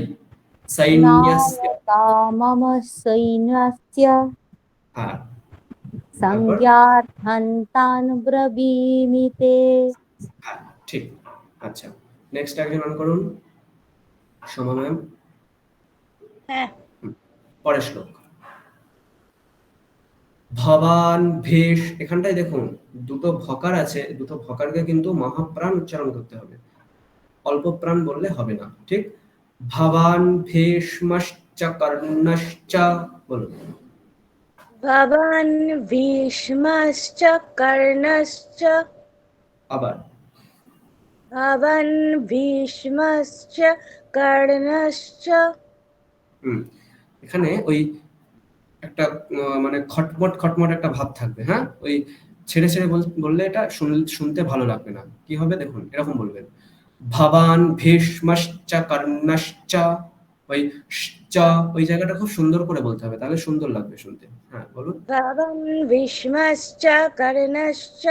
সৈন্যস্য। नायका मम सैन्यस्य হ্যাঁ, संज्ञार्थं तान् ब्रवीमि ते। হ্যাঁ ঠিক। আচ্ছা নেক্সট একজন অন করুন, সোমা ম্যাম। হ্যাঁ। পরের শ্লোক। ভবান ভেষ, এখানটায় দেখুন দুটো ভকার আছে, দুটো ভকারকে কিন্তু মহাপ্রাণ উচ্চারণ করতে হবে, অল্প প্রাণ বললে হবে না, ঠিক। ভবান ভীষ্মশ্চ কর্ণশ্চ, বলুন। ভবান ভীষ্মশ্চ কর্ণশ্চ আবার ভবান ভীষ্মশ্চ কর্ণশ্চ। এখানে ওই একটা মানে খটমট খটমট একটা ভাব থাকবে, হ্যাঁ, ওই ছেড়ে ছেড়ে বললে এটা শুনতে ভালো লাগবে না। কি হবে দেখুন, এরকম বলবেন, ভবান ভীষ্মশ্চ কর্ণশ্চ, ওই চ ওই জায়গাটা খুব সুন্দর করে বলতে হবে, তাহলে সুন্দর লাগবে শুনতে। হ্যাঁ বলুন। ভবান ভীষ্মশ্চ কর্ণশ্চ।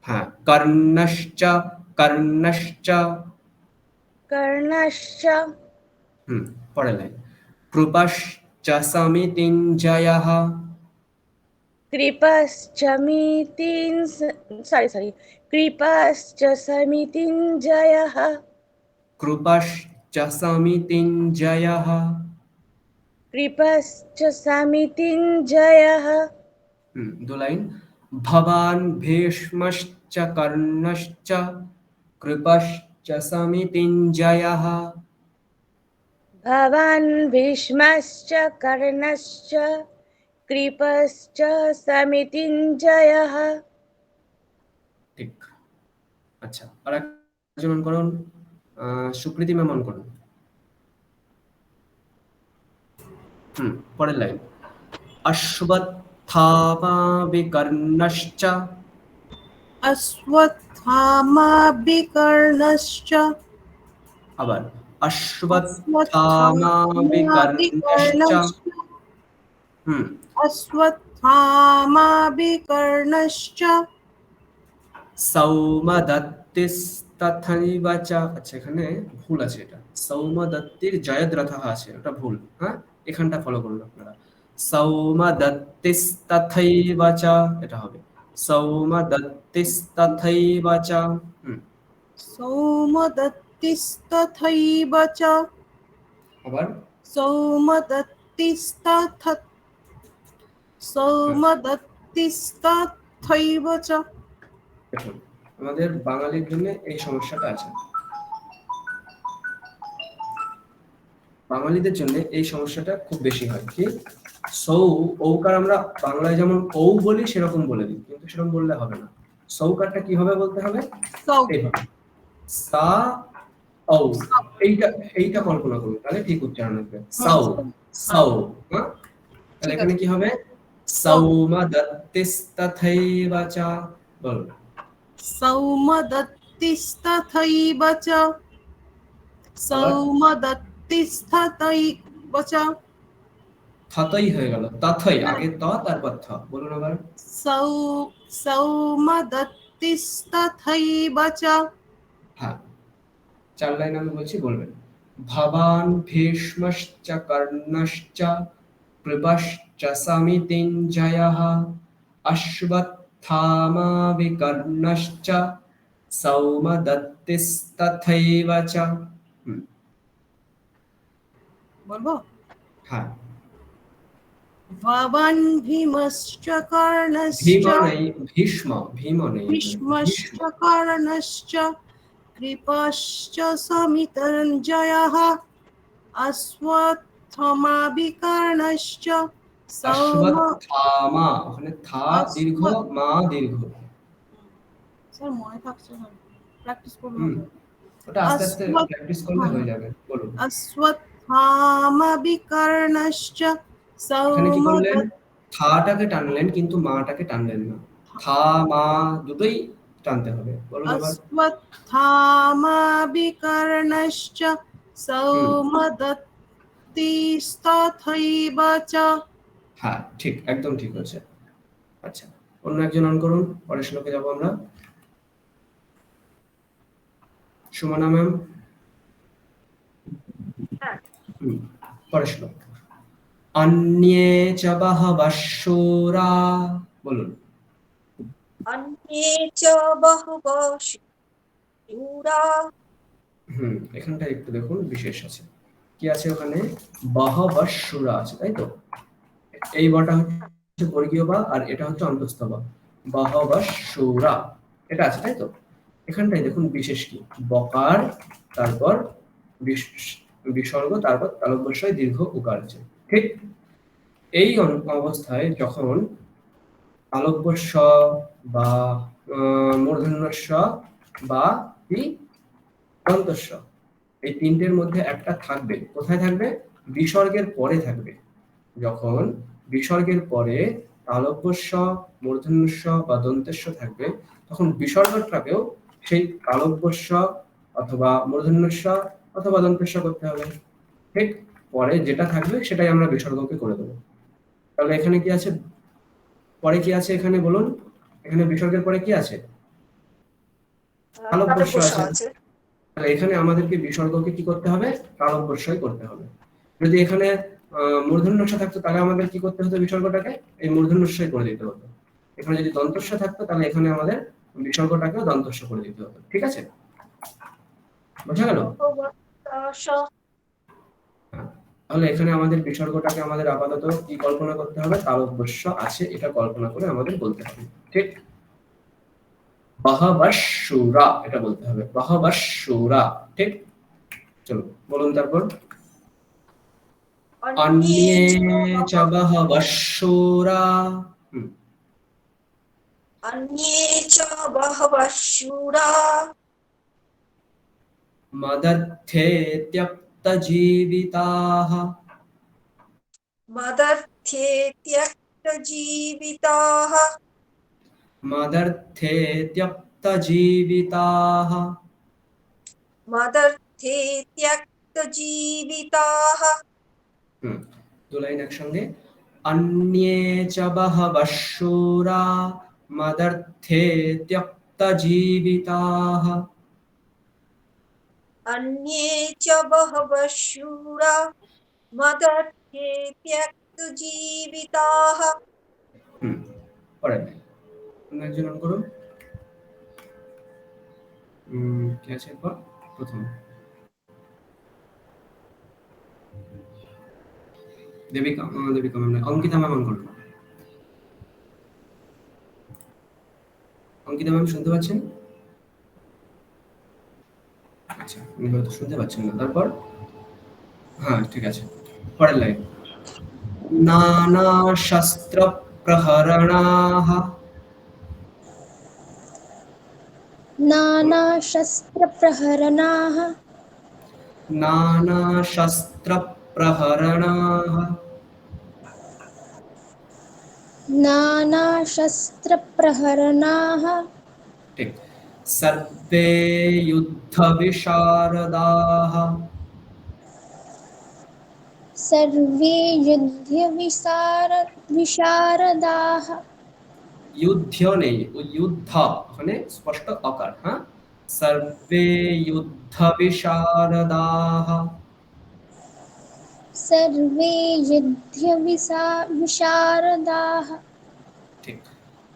হ্যাঁ, কর্ণশ্চ, কর্ণশ্চ। কর্ণশ্চ। পরের লাইন, কৃপশ্চ সমিতিঞ্জয়ঃ। কৃপশ্চ কৃপশ্চ সমিতিঞ্জয়ঃ। কৃপশ্চ সমিতিঞ্জয়ঃ। কৃপশ্চ সমিতিঞ্জয়ঃ। দু লাইন, ভবান ভীষ্মশ্চ কর্ণশ্চ কৃপশ্চ সমিতিঞ্জয়ঃ। ভবান ভীষ্মশ্চ কর্ণশ্চ কৃপশ্চ সমিতিঞ্জয়ঃ। ঠিক। আচ্ছা আর একজন করুন, সুকৃতি ম্যাম অন করুন। পরের লাইন, অশ্বত্থামা বিকর্ণশ্চ। অশ্বত্থামা বিকর্ণশ্চ। আবার অশ্বত্থামা বিকর্ণশ্চ। অশ্বত্থামা বিকর্ণশ্চ। সৌমদত্তিস্তথৈব চ। আচ্ছা এখানে ভুল আছে, এটা সৌমদত্তির জয়দ্রথः আছে, ওটা ভুল, হ্যাঁ এখানটা ফলো করুন আপনারা, সৌমদত্তিস্তথৈব চ, এটা হবে সৌমদত্তিস্তথৈব চ। সৌমদত্তিস্তথৈব চ। আবার সৌমদত্তিস্তথৈব চ। দেখুন আমাদের বাঙালির জন্য এই সমস্যাটা আছে, বাঙালিদের জন্য এই সমস্যাটা খুব বেশি হয়। কি সৌ ঔকার আমরা বাংলায় যেমন ঔ বলি সেরকম বলে দিই, কিন্তু সেরকম বললে হবে না, সৌকারটা কিভাবে বলতে হবে, এইভাবে সা ঔ, এইটা কল্পনা করুন, তাহলে ঠিক উচ্চারণ হবে, সাউ সাউ। তাহলে ঠিক এখানে আছে। কি হবে? সৌমদত্তিস্তথৈব চ। বল। সৌমদত্তিস্তথৈব চ সৌমদত্তিস্তথৈব চ থতই হয়ে গেল, তথই, আগে ত তারপর থ। বলুন আবার। সৌমদত্তিস্তথৈব চ। হ্যাঁ, 4 লাইন আমি বলছি, বলবেন। ভবান ভীষ্মশ্চ কর্ণশ্চ কৃপশ্চ সমিতিঞ্জয়ঃ অশ্বত্থামা বিকর্ণশ্চ সৌমদত্তিস্তথৈব চ। বলবো? হ্যাঁ। ভবান ভীমশ্চ কর্ণশ্চ ভীম নেই, ভীষ্ম, ভীম নেই, ভীষ্মশ্চ ভীষ্ম। কর্ণশ্চ কৃপশ্চ সমিতঞ্জয়ঃ অশ্বত্থমা বিকর্ণশ্চ সৌম অশ্বত্থামা, ওখানে থা দীর্ঘ, মা দীর্ঘ। স্যার মনে থাকছে না, প্র্যাকটিস করবো। ওটা আস্তে আস্তে প্র্যাকটিস করলে হয়ে যাবে। বলুন। অশ্বত্থামা বিকর্ণশ্চ এখানে কি করলেন? সৌমদত্ত থাটাকে টানলেন কিন্তু মাটাকে টানলেন না। থা মা দুটোই টানতে হবে। বলুন আবার। অশ্বত্থামা বিকর্ণশ্চ সৌমদত্তিস্তথৈব চ। হ্যাঁ, ঠিক, একদম ঠিক হচ্ছে। আচ্ছা, অন্য একজন অন করুন, পরের শ্লোকে যাবো আমরা। সুমনা ম্যাম। পরের শ্লোক। অন্যে চ বহবঃ শূরা। বলুন। অন্যে চ বহবঃ শূরা। এখানটা একটু দেখুন, বিশেষ আছে। কি আছে ওখানে? বহবঃ শূরা আছে, তাই তো? এই বটা হচ্ছে বর্গীয় বা, আর এটা হচ্ছে অন্তস্থ বা। বহবঃ শূরা এটা আছে, তাই তো? এখানটাই দেখুন বিশেষ কি, বকার, তারপর বিসর্গ, তারপর তালব্যস্বয় দীর্ঘ উকার আছে, ঠিক? এই অবস্থায় যখন তালব্যস্ব বা মূর্ধন্যস্ব বা কি দন্তস্ব, এই তিনটের মধ্যে একটা থাকবে। কোথায় থাকবে? বিসর্গের পরে থাকবে। যখন বিসর্গের পরে তালব্যস্ব, মূর্ধন্যস্ব বা দন্তেস্ব থাকবে, তখন বিসর্গটাকেও সেই তালব্যস্ব অথবা মূর্ধন্যস্ব অথবা দন্তেস্ব করতে হবে, ঠিক? পরে যেটা থাকবে সেটাই আমরা বিসর্গকে করে দেবো। তাহলে এখানে কি আছে? পরে কি আছে এখানে বলুন? এখানে বিসর্গের পরে কি আছে? তালব্যস্ব আছে। তাহলে এখানে আমাদেরকে বিসর্গকে কি করতে হবে? তালব্যস্বই করতে হবে। যদি এখানে মূর্ধন্যস্ব থাকতো তাহলে আমাদের কি করতে হতো? বিসর্গটাকে এই মূর্ধন্যস্বই করে দিতে হতো। এখানে যদি দন্তস্ব থাকতো তাহলে এখানে আমাদের বিসর্গটাকেও দন্তস্ব করে দিতে হতো, ঠিক আছে? বোঝা গেল? তাহলে এখানে আমাদের বিসর্গটাকে আমাদের আপাতত কি কল্পনা করতে হবে? তালব্যস্ব আছে এটা কল্পনা করে আমাদের বলতে হবে, ঠিক? বহবঃ শূরা এটা বলতে হবে, বহবঃ শূরা, ঠিক? চলো বলুন তারপর। অন্যে চ বহবঃ শূরা। অন্যে চ বহবঃ শূরা। মদর্থে ত্যক্তজীবিতাঃ। মদর্থে ত্যক্তজীবিতাঃ। মদর্থে ত্যক্তজীবিতাঃ। মদর্থে ত্যক্তজীবিতাঃ। দু লাইন একসঙ্গে। অন্যে চ বহবঃ শূরা মদর্থে ত্যক্তজীবিতাঃ। অন্যে চ বহবঃ শূরা মদর্থে ত্যক্তজীবিতাঃ। পরের লাইন অন্য একজন অন করুন। কি আছে এরপর? প্রথম Debika ma'am, Ankita ma'am on করুন। অঙ্কিতা ম্যাম শুনতে পাচ্ছেন? আচ্ছা, উনি হয়তো শুনতে পাচ্ছেন না। তারপর হ্যাঁ, ঠিক আছে। পরের লাইন। নানা শস্ত্র প্রহরণাঃ। নানা শস্ত্র প্রহরণাঃ। নানা শস্ত্র প্রহরণাঃ। नानाशस्त्रप्रहरणाः ঠিক। সর্বে যুদ্ধ বিশারদাহ। सर्वे विशारदाः যুদ্ধ নেই, ও যুদ্ধ, ওখানে স্পষ্ট অকার, হ্যাঁ। সর্বে যুদ্ধ বিশারদাহ। सर्वे विशारदाः ঠিক।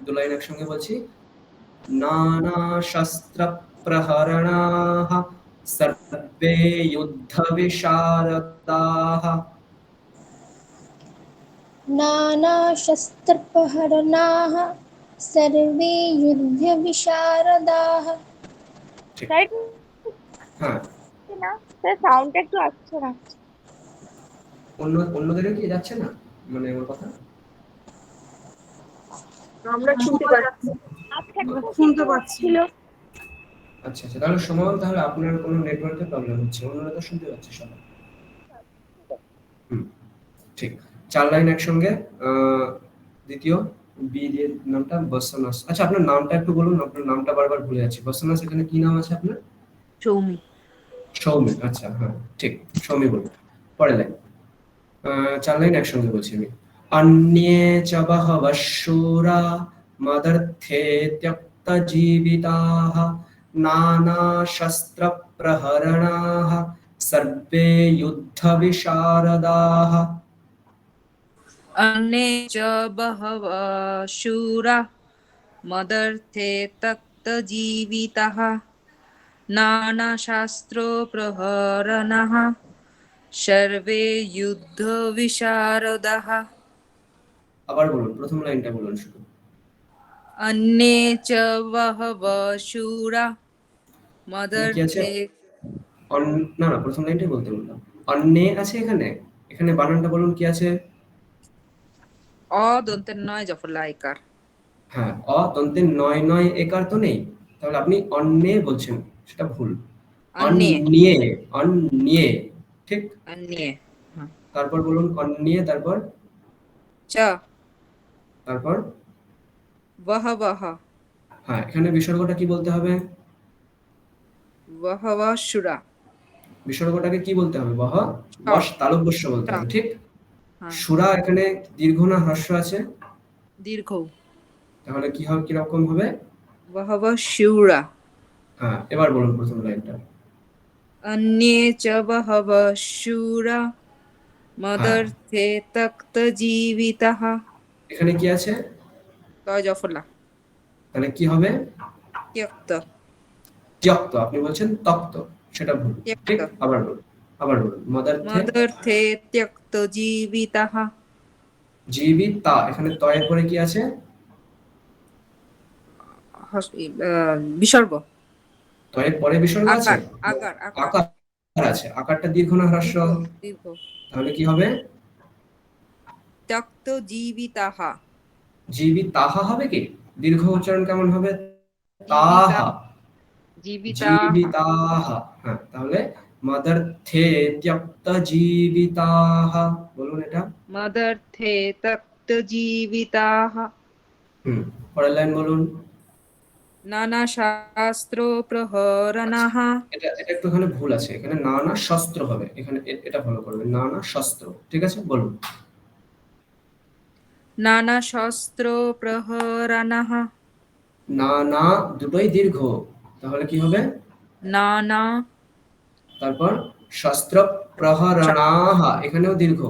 দু লাইন একসঙ্গে বলছি। নানা শস্ত্র প্রহরণাহ সর্বে যুদ্ধ বিশারদাহ। नानाशस्त्रप्रहरणाः सर्वे युद्धविशारदाः ঠিক। স্যার হ্যাঁ, না স্যার সাউন্ডটা একটু আসছে না। অন্যদেরও কি যাচ্ছে না মানে আমার কথা? আমরা শুনতে পাচ্ছি। আচ্ছা শুনতে পাচ্ছি। ছিল আচ্ছা আচ্ছা, তাহলে সময় তাহলে আপনার কোনো নেটওয়ার্কের প্রবলেম হচ্ছে, অন্যরা তো শুনতে পাচ্ছে সবাই। ঠিক। 4 লাইন একসঙ্গে। দ্বিতীয় বি দিয়ে নামটা বসনাস। আচ্ছা, আপনার নামটা একটু বলুন, আপনার নামটা বারবার ভুলে যাচ্ছি। বসনাস এখানে কি নাম আছে আপনার? সৌমি। সৌমি, আচ্ছা, হ্যাঁ ঠিক, সৌমি বলুন। পরের লাইন। 4 লাইন একসঙ্গে বলছি আমি। অন্যে চ বহবঃ শূরা মদর্থে ত্যক্ত জীবিতাঃ নানা শস্ত্র প্রহরণাঃ সর্বে যুদ্ধ বিশারদাঃ। अन्ये च बहवः शूराः मदर्थे तप्तजीविताः नानाशास्त्रप्रहरणाः सर्वे युद्धविशारदाः। আবার বলুন, প্রথম লাইনটা বলুন শুধু। अन्ये च बहवः शूराः কি আছে? मदर्थे না না, প্রথম লাইনটাই বলতে বললাম। অন্যে আছে এখানে, এখানে বানানটা বলুন কি আছে? অদন্তের নয় জফলা ইকার। হ্যাঁ, অ দন্তে নয় নয় একার তো নেই, তাহলে আপনি অন্যে বলছেন, সেটা ভুল। अन्ये অন্যে, অন্যে, ঠিক। अन्ये তারপর বলুন অন্যে, তারপর চ তারপর বহবহ হ্যাঁ, এখানে বিসর্গটা কি বলতে হবে? বহবহ শুরা। বিসর্গটাকে কি বলতে হবে? বহ বস তালব্য বস্য বলতে হবে, ঠিক। হ্যাঁ, সুরা এখানে দীর্ঘ না হ্রস্ব আছে? দীর্ঘ। তাহলে কি হবে, কি রকম হবে? বহবহ শুরা। হ্যাঁ, এবার বলুন প্রথম লাইনটা। अन्ये च बहवः शूरा मदर्थे तप्तजीविताः। এখানে কি আছে? তয় জফলা তাহলে কি হবে? ত্যক্ত। ত্যক্ত, আপনি বলছেন তক্ত, সেটা ভুল, ত্যক্ত। ঠিক। আবার বলুন, আবার বলুন। মদার্থে মদর্থে ত্যক্তজীবিতাः। জীবিতা, এখানে তয়ের পরে কি আছে? বিসর্গ। তয়ের পরে বিসর্গ আছে? আকার আকার আকার আকার আছে। আকারটা দীর্ঘ না হ্রস্ব? দীর্ঘ। তাহলে কি হবে? ত্যক্তজীবিতাः। জীবিতাহা হবে কি? দীর্ঘ উচ্চারণ কেমন হবে? তাহা, জীবিতাः। জীবিতাহা। হ্যাঁ, তাহলে মদার্থে ত্যক্ত জীবিতাহা, বলুন এটা। মদর্থে তপ্তজীবিতাः। পরের লাইন বলুন। নানা শাস্ত্র প্রহরণাः। এটা একটুখানি ভুল আছে, এখানে নানা শস্ত্র হবে, এখানে এটা ফলো করবেন, নানা শস্ত্র, ঠিক আছে। বলুন নানা শস্ত্র প্রহরণাः। নানা দুটোই দীর্ঘ, তাহলে কি হবে? নানা তারপর শস্ত্র প্রহরণাহ, এখানেও দীর্ঘ।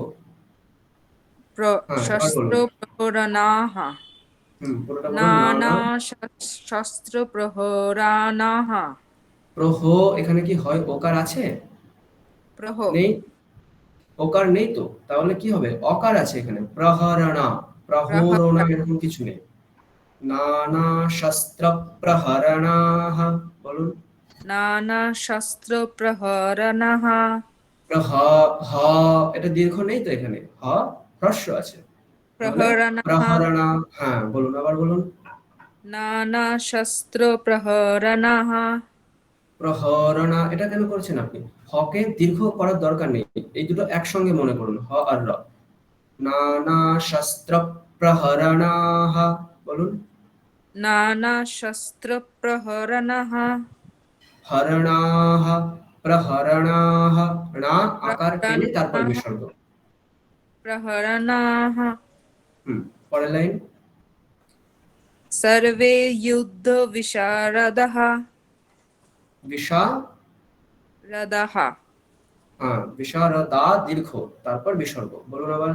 হ্যাঁ, এবার শস্ত্র বলুন। প্রহরণাः। পুরোটা বলুন। নানা নানা শস্ত্র প্রহরণাः। প্রহ, এখানে কি হয় ওকার আছে? প্রহ নেই, ওকার নেই তো, তাহলে কি হবে? অকার আছে এখানে। প্রহরণা, প্রহরণা এরকম কিছু নেই। নানা শস্ত্র প্রহরণাহ, বলুন। নানা শস্ত্র প্রহরণাः। প্রহ, হ, এটা দীর্ঘ নেই তো, এখানে হ হ্রস্ব আছে। প্রহরণাः। প্রহরণা, হ্যাঁ বলুন, আবার বলুন। নানা শস্ত্র প্রহরণাः। প্রহরণা, এটা কেন করছেন আপনি? হকে দীর্ঘ করার দরকার নেই, এই দুটো একসঙ্গে মনে করুন, হ আর র। নানা শস্ত্র প্রহরণাহ, বলুন। नानाशस्त्रप्रहरणाः হরণাহ, প্রহরণাহ, না আকার টেনে তারপর प्रहरणाः বিসর্গ। प्रहरणाः পরের লাইন। सर्वे युद्धविशारदः বিশারদা, বিশারদা দীর্ঘ, তারপর বিসর্গ, বলুন আবার।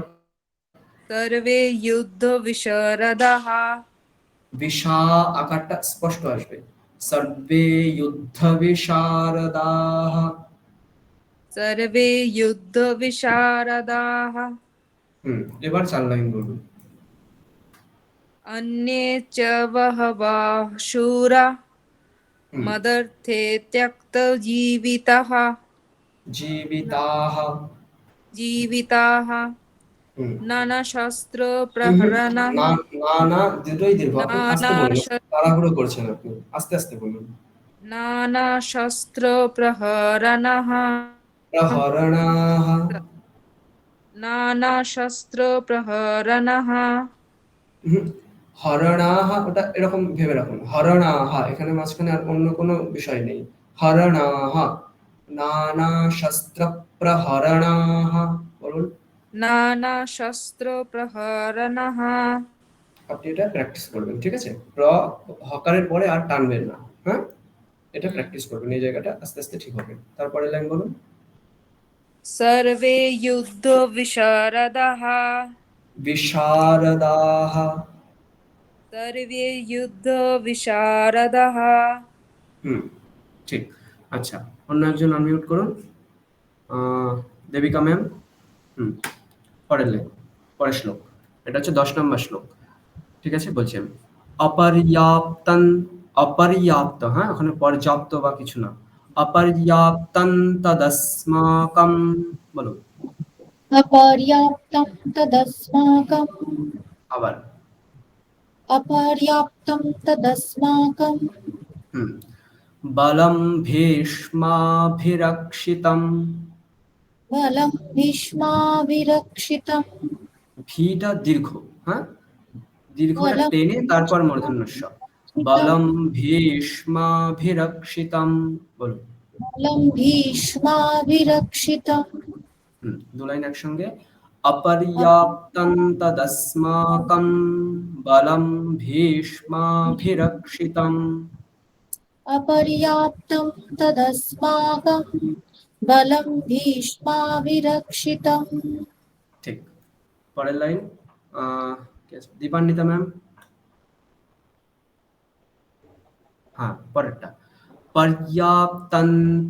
सर्वे युद्धविशारदाः বিশা আকারটা স্পষ্ট আসবে। সর্বে যুদ্ধ বিশারদাহ। सर्वे युद्धविशारदाः এবার 4 লাইন বলুন। अन्ये च बहवः शूरा হুম, मदर्थे त्यक्तजीविताः জীবিতাহ। जीविताः হুম, नानाशस्त्रप्रहरणाः না না না দুটোই দীর্ঘ, আপনি আস্তে বলুন, नानाश তাড়াহুড়ো করছেন আপনি, আস্তে আস্তে বলুন। नानाशस्त्रप्रहरणाः প্রহরণাহ। नानाशस्त्रप्रहरणाः হরণাহ, ওটা এরকম ভেবে রাখুন, হরণাহ, এখানে মাঝখানে আর অন্য কোনো বিষয় নেই। হরণাহ, নানা শস্ত্র প্রহরণাহ, বলুন। नानाशस्त्रप्रहरणाः আপনি এটা প্র্যাকটিস করবেন, ঠিক আছে? হকারের পরে আর টানবেন না, হ্যাঁ? এটা প্র্যাকটিস করবেন, এই জায়গাটা আস্তে আস্তে ঠিক হবে। তারপরে লাইন বলুন। सर्वे युद्धविशारदाः বিশারদাহ। सर्वे युद्धविशारदाः ঠিক। আচ্ছা, অন্য একজন আনমিউট করুন। দেবিকা ম্যাম। পরের লাইন, পরের শ্লোক, এটা হচ্ছে 10 নম্বর শ্লোক, ঠিক আছে? বলছি আমি অপর্যাপ্তন, অপর্যাপ্ত, হ্যাঁ, ওখানে পর্যাপ্ত বা কিছু না, অপর্যাপ্তন তদস্মাকম, বলো। अपर्याप्तं तदस्माकम् আবার अपर्याप्तं तदस्माकम् বলম ভীষ্মাভিরক্ষিতম। बलं भीष्माभिरक्षितम् ভিটা দীর্ঘ, হ্যাঁ, দীর্ঘটা বলম টেনে তারপর মূর্ধন্য ষ। বলম ভীষ্মাভিরক্ষিতম, বলুন। बलं भीष्माभिरक्षितम् 2 লাইন একসঙ্গে। অপর্যাপ্তং তদস্মাকম বলম ভীষ্মাভিরক্ষিতম। अपर्याप्तं तदस्माकं बलं भीष्माभिरक्षितम् ঠিক। পরের লাইন, দীপান্বিতা ম্যাম। হ্যাঁ, পরেরটা। পর্যাপ্তং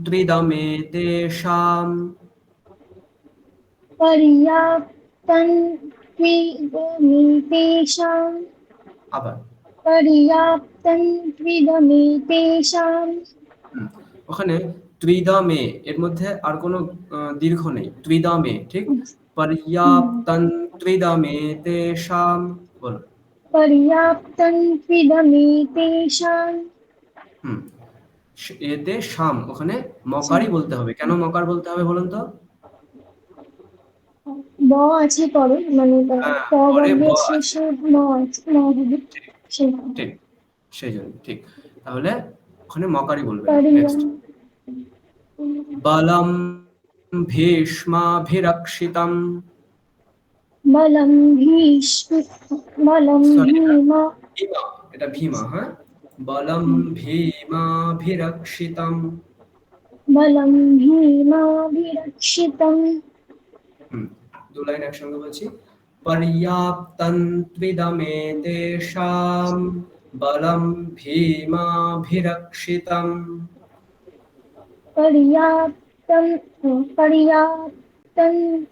ত্রিদমেতেষাম। पर्याप्तं त्विदमेतेषां আবার पर्याप्तं त्विदमेतेषां ওখানে ত্রিদমে, এর মধ্যে আর কোনো দীর্ঘ নেই, ত্রিদমে, ঠিক? পর্যাপ্তং ত্রিদমেতেষাম, বলো। पर्याप्तं त्विदमेतेषां এতে শাম, ওখানে মকারই বলতে হবে। কেন মকার বলতে হবে বলুন তো? ব আছে পরে, মানে প পরে ব বর্গের আছে, শেষে ন আছে, ন হবে সেই ঠিক, সেই জন্য ঠিক। তাহলে ওখানে মকারই বলবেন। पर्या নেক্সট, বলম ভীষ্মাভিরক্ষিতম। बलं बलं সরি, भीमा ভীমা, এটা ভীমা, হ্যাঁ। বলম ভীমাভিরক্ষিতম। बलं भीमाभिरक्षितम् 2 লাইন একসঙ্গে বলছি। পর্যাপ্তং ত্রিদমেতেষাম বলম ভীমাভিরক্ষিতম। पर्याप्तं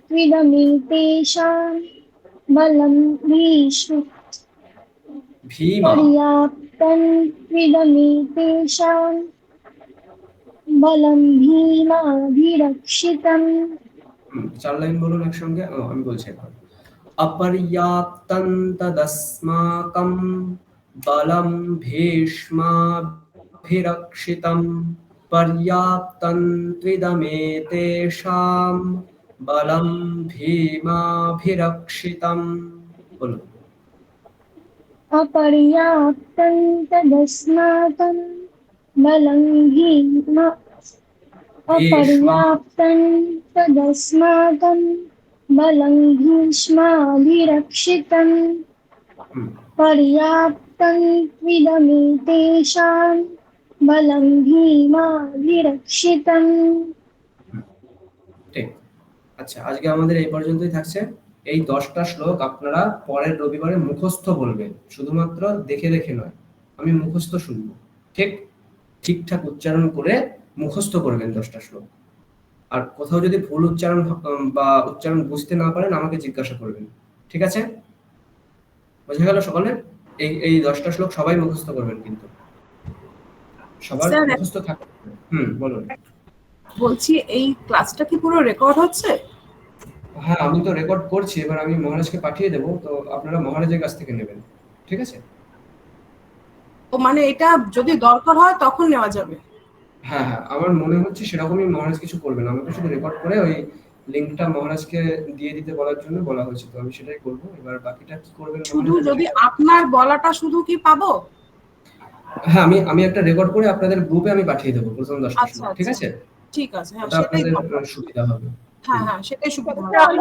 त्विदमेतेषां बलं ভীমা, पर्याप्तं त्विदमेतेषां बलं भीमाभिरक्षितम् 4 লাইন বলুন একসঙ্গে। আমি বলছি এখন। অপর্যাপ্তং তদস্মাকম বলম ভীষ্মাভিরক্ষিতম। পর্যাপ্তং ত্রিদমেতেষাম বলম ভীমাভিরক্ষিতম, বলুন। अपर्याप्तं तदस्माकं बलं भीम अपर्याप्तं तदस्माकं बलं भीष्माभिरक्षितम् হুম, पर्याप्तं त्विदमेतेषां बलं भीमाभिरक्षितम् ঠিক। আচ্ছা, আজকে আমাদের এই পর্যন্তই থাকছে। এই 10টা শ্লোক আপনারা পরের রবিবারে মুখস্থ বলবেন, শুধুমাত্র দেখে দেখে নয়। আমি মুখস্থ শুনবো, ঠিক? ঠিকঠাক উচ্চারণ করে মুখস্থ করবেন 10টা শ্লোক। আর কোথাও যদি ভুল উচ্চারণ বা উচ্চারণ বুঝতে না পারেন আমাকে জিজ্ঞাসা করবেন, ঠিক আছে? বোঝা গেল সকলের? এই 10টা শ্লোক সবাই মুখস্থ করবেন কিন্তু। সবার স্যার, মুখস্থ থাকবে। বলুন। বলছি এই ক্লাসটা কি পুরো রেকর্ড হচ্ছে? হ্যাঁ, আমি তো রেকর্ড করছি, এবার আমি মহারাজকে পাঠিয়ে দেবো, তো আপনারা মহারাজের কাছ থেকে নেবেন, ঠিক আছে? ও মানে এটা যদি দরকার হয় তখন নেওয়া যাবে? হ্যাঁ হ্যাঁ, আমার মনে হচ্ছে সেরকমই মহারাজ কিছু করবেন, আমাকে শুধু রেকর্ড করে ওই লিঙ্কটা মহারাজকে দিয়ে দিতে বলার জন্য বলা হয়েছে, তো আমি সেটাই করবো। এবার বাকিটা কি করবেন শুধু মহারাজ? যদি আপনার বলাটা শুধু কি পাবো? হ্যাঁ, আমি একটা রেকর্ড করে আপনাদের গ্রুপে আমি পাঠিয়ে দেবো প্রথম 10টা আচ্ছা, শ্লোক, ঠিক আছে? ঠিক আছে, হ্যাঁ ওটা সেটাই আপনাদের দরকার। সুবিধা হবে। হ্যাঁ হ্যাঁ সেটাই সুবিধা হবে।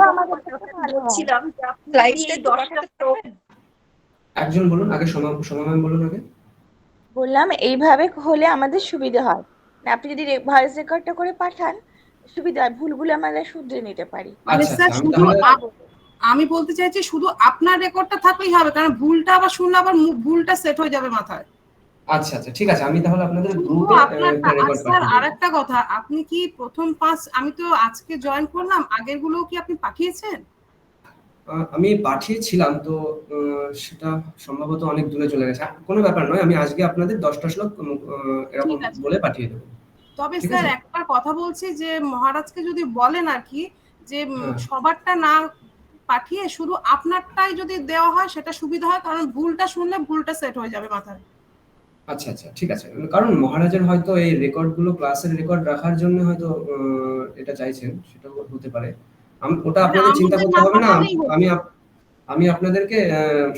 বলছিলাম যে আপনি Slides-টা এই একটু 10টা শ্লোক একজন বলুন আগে, সোমা ম্যাম বলুন আগে। বললাম এইভাবে হলে আমাদের সুবিধা হয়, মানে আপনি যদি ভয়েস রেকর্ডটা করে পাঠান সুবিধা হয়, ভুলগুলো আমরা শুধরে নিতে পারি। মানে আচ্ছা স্যার আচ্ছা, আমি শুধু তাহলে আমি বলতে চাইছি শুধু আপনার রেকর্ডটা থাকলেই হবে, কারণ ভুলটা আবার শুনলে আবার ভুলটা সেট হয়ে যাবে মাথায়। আচ্ছা আচ্ছা, ঠিক আছে, আমি তাহলে আপনাদের শুধু গ্রুপে আপনারটা। আর রেকর্ড স্যার পাঠিয়ে দেবো। আরেকটা কথা, আপনি কি প্রথম 5 আমি তো আজকে জয়েন করলাম, আগের গুলো কি আপনি পাঠিয়েছেন? আমি পাঠিয়েছিলাম তো, সেটা সম্ভবত অনেক দূরে চলে গেছে। কোনো ব্যাপার নয়, আমি আজকে আপনাদের 10টা শ্লোক এরকম ঠিক আছে। বলে পাঠিয়ে দেবো। তবে ঠিক স্যার আছে? একটা কথা বলছি যে মহারাজকে যদি বলেন আর কি যে হ্যাঁ। সবারটা না পাঠিয়ে শুধু আপনারটাই যদি দেওয়া হয় সেটা সুবিধা হয়, কারণ ভুলটা শুনলে ভুলটা সেট হয়ে যাবে মাথায়। আচ্ছা আচ্ছা, ঠিক আছে। কারণ মহারাজের হয়তো এই রেকর্ডগুলো, ক্লাসের রেকর্ড রাখার জন্য হয়তো এটা চাইছেন, সেটাও হতে পারে। ওটা মানে আপনাদের চিন্তা আমাদের করতে হবে না। পাঠালেই হতো। আমি আপনাদেরকে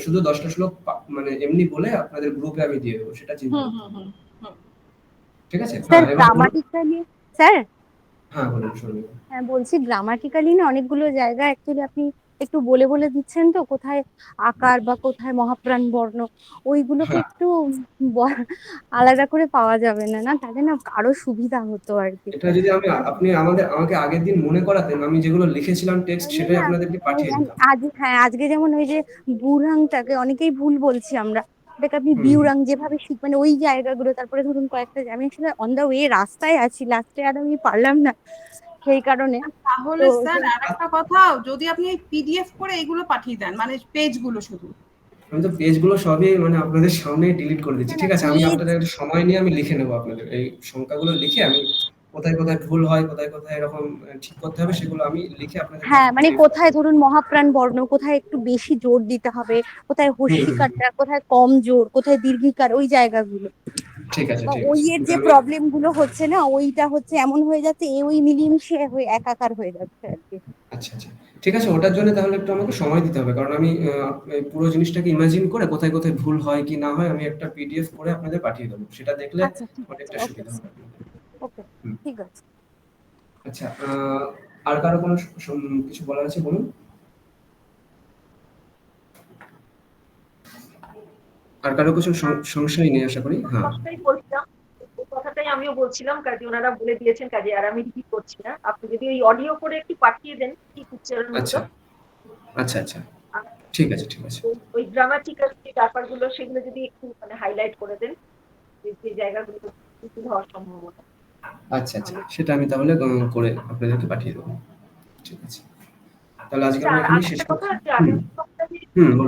শুধু 10টা শ্লোক মানে এমনি বলে আপনাদের গ্রুপে আমি দিয়ে দেবো, সেটা চিন্তা করতে হবে না। ঠিক আছে? স্যার হ্যাঁ, এবার বলুন। গ্রামাটিক্যালি স্যার হ্যাঁ, বলুন, শুনুন। হ্যাঁ বলছি গ্রামাটিক্যালি না অনেকগুলো জায়গা অ্যাকচুয়ালি আপনি একটু বলে বলে দিচ্ছেন, তো কোথায় আকার বা কোথায় মহাপ্রাণ বর্ণ ওইগুলোকে হ্যাঁ, একটু আলাদা করে পাওয়া যাবে না? না তাহলে না আরো সুবিধা হতো আর কি। এটা যদি আপনি আমাকে আগের দিন মনে করাতেন, আমি যেগুলো লিখেছিলাম টেক্সট সেটাই আপনাদেরকে পাঠিয়ে দিতাম। আজকে যেমন ওই যে বুড়াংটাকে অনেকেই ভুল বলছি আমরা, এটাকে আপনি হুম, বিউরাং যেভাবে মানে ওই জায়গাগুলো, তারপরে ধরুন কয়েকটা আমি আসলে অন দা ওয়ে রাস্তায় আছি, লাস্টে আর আমি পারলাম না সেই কারণে। তাহলে তো স্যার আরেকটা কথা, যদি আপনি এই পিডিএফ করে এগুলো পাঠিয়ে দেন, মানে পেজগুলো শুধু। আমি তো পেজগুলো সবই মানে আপনাদের সামনে ডিলিট করে দিচ্ছি, না, ঠিক না, আছে? আমি page- আপনাদের একটা সময় নিয়ে আমি লিখে নেবো, আপনাদের এই সংখ্যাগুলো লিখে আমি কোথায় কোথায় ভুল হয়, কোথায় কোথায় এরকম ঠিক করতে হবে, সেগুলো আমি লিখে আপনাদের হ্যাঁ মানে কোথায় ধরুন মহাপ্রাণ বর্ণ কোথায় একটু বেশি জোর দিতে হবে, কোথায় হস্যিকারটা কোথায় কম জোর, কোথায় দীর্ঘিকার, ওই জায়গাগুলো ঠিক আছে, বা ঠিক ওই আছে। এর যে আমি প্রবলেম গুলো হচ্ছে না, ওইটা হচ্ছে এমন হয়ে যাচ্ছে ওই মিলিয়ে হয়ে একাকার হয়ে যাচ্ছে আর কি। আচ্ছা আচ্ছা, ঠিক আছে, ওটার জন্য তাহলে একটু আমাকে সময় দিতে হবে, কারণ আমি এই পুরো জিনিসটাকে ইমাজিন করে কোথায় কোথায় ভুল হয় কি না হয় আমি একটা পিডিএফ করে আপনাদের পাঠিয়ে দেবো, সেটা দেখলে আচ্ছা ঠিক আছে, অনেকটা ওকে সুবিধা হবে আপনাদের। ওকে হুম। ঠিক আছে। আচ্ছা, আর কারো কোনো কিছু বলার আছে বলুন। আর কারো কিছু সংশয় নেই আশা করি। হ্যাঁ, কথাটাই বলছিলাম, ওই কথাটাই আমিও বলছিলাম, কাজে ওনারা বলে দিয়েছেন, কাজে আর আমি রিপিট করছি না। আপনি যদি ওই অডিও করে একটু পাঠিয়ে দেন ঠিক উচ্চারণগুলো, আচ্ছা আচ্ছা আচ্ছা, ঠিক আছে, ঠিক আছে। ওই গ্রামাটিক্যাল যে ব্যাপারগুলো সেগুলো যদি একটু মানে হাইলাইট করে দেন, যে জায়গাগুলো ভুল হওয়ার সম্ভাবনা। আচ্ছা আচ্ছা, সেটা আমি তাহলে করে আপনাদেরকে পাঠিয়ে দেবো। ঠিক আছে, তাহলে আজকে আমরা আর এখানেই শেষ একটা কথা, করছি। যে আগামী সপ্তাহে হুম,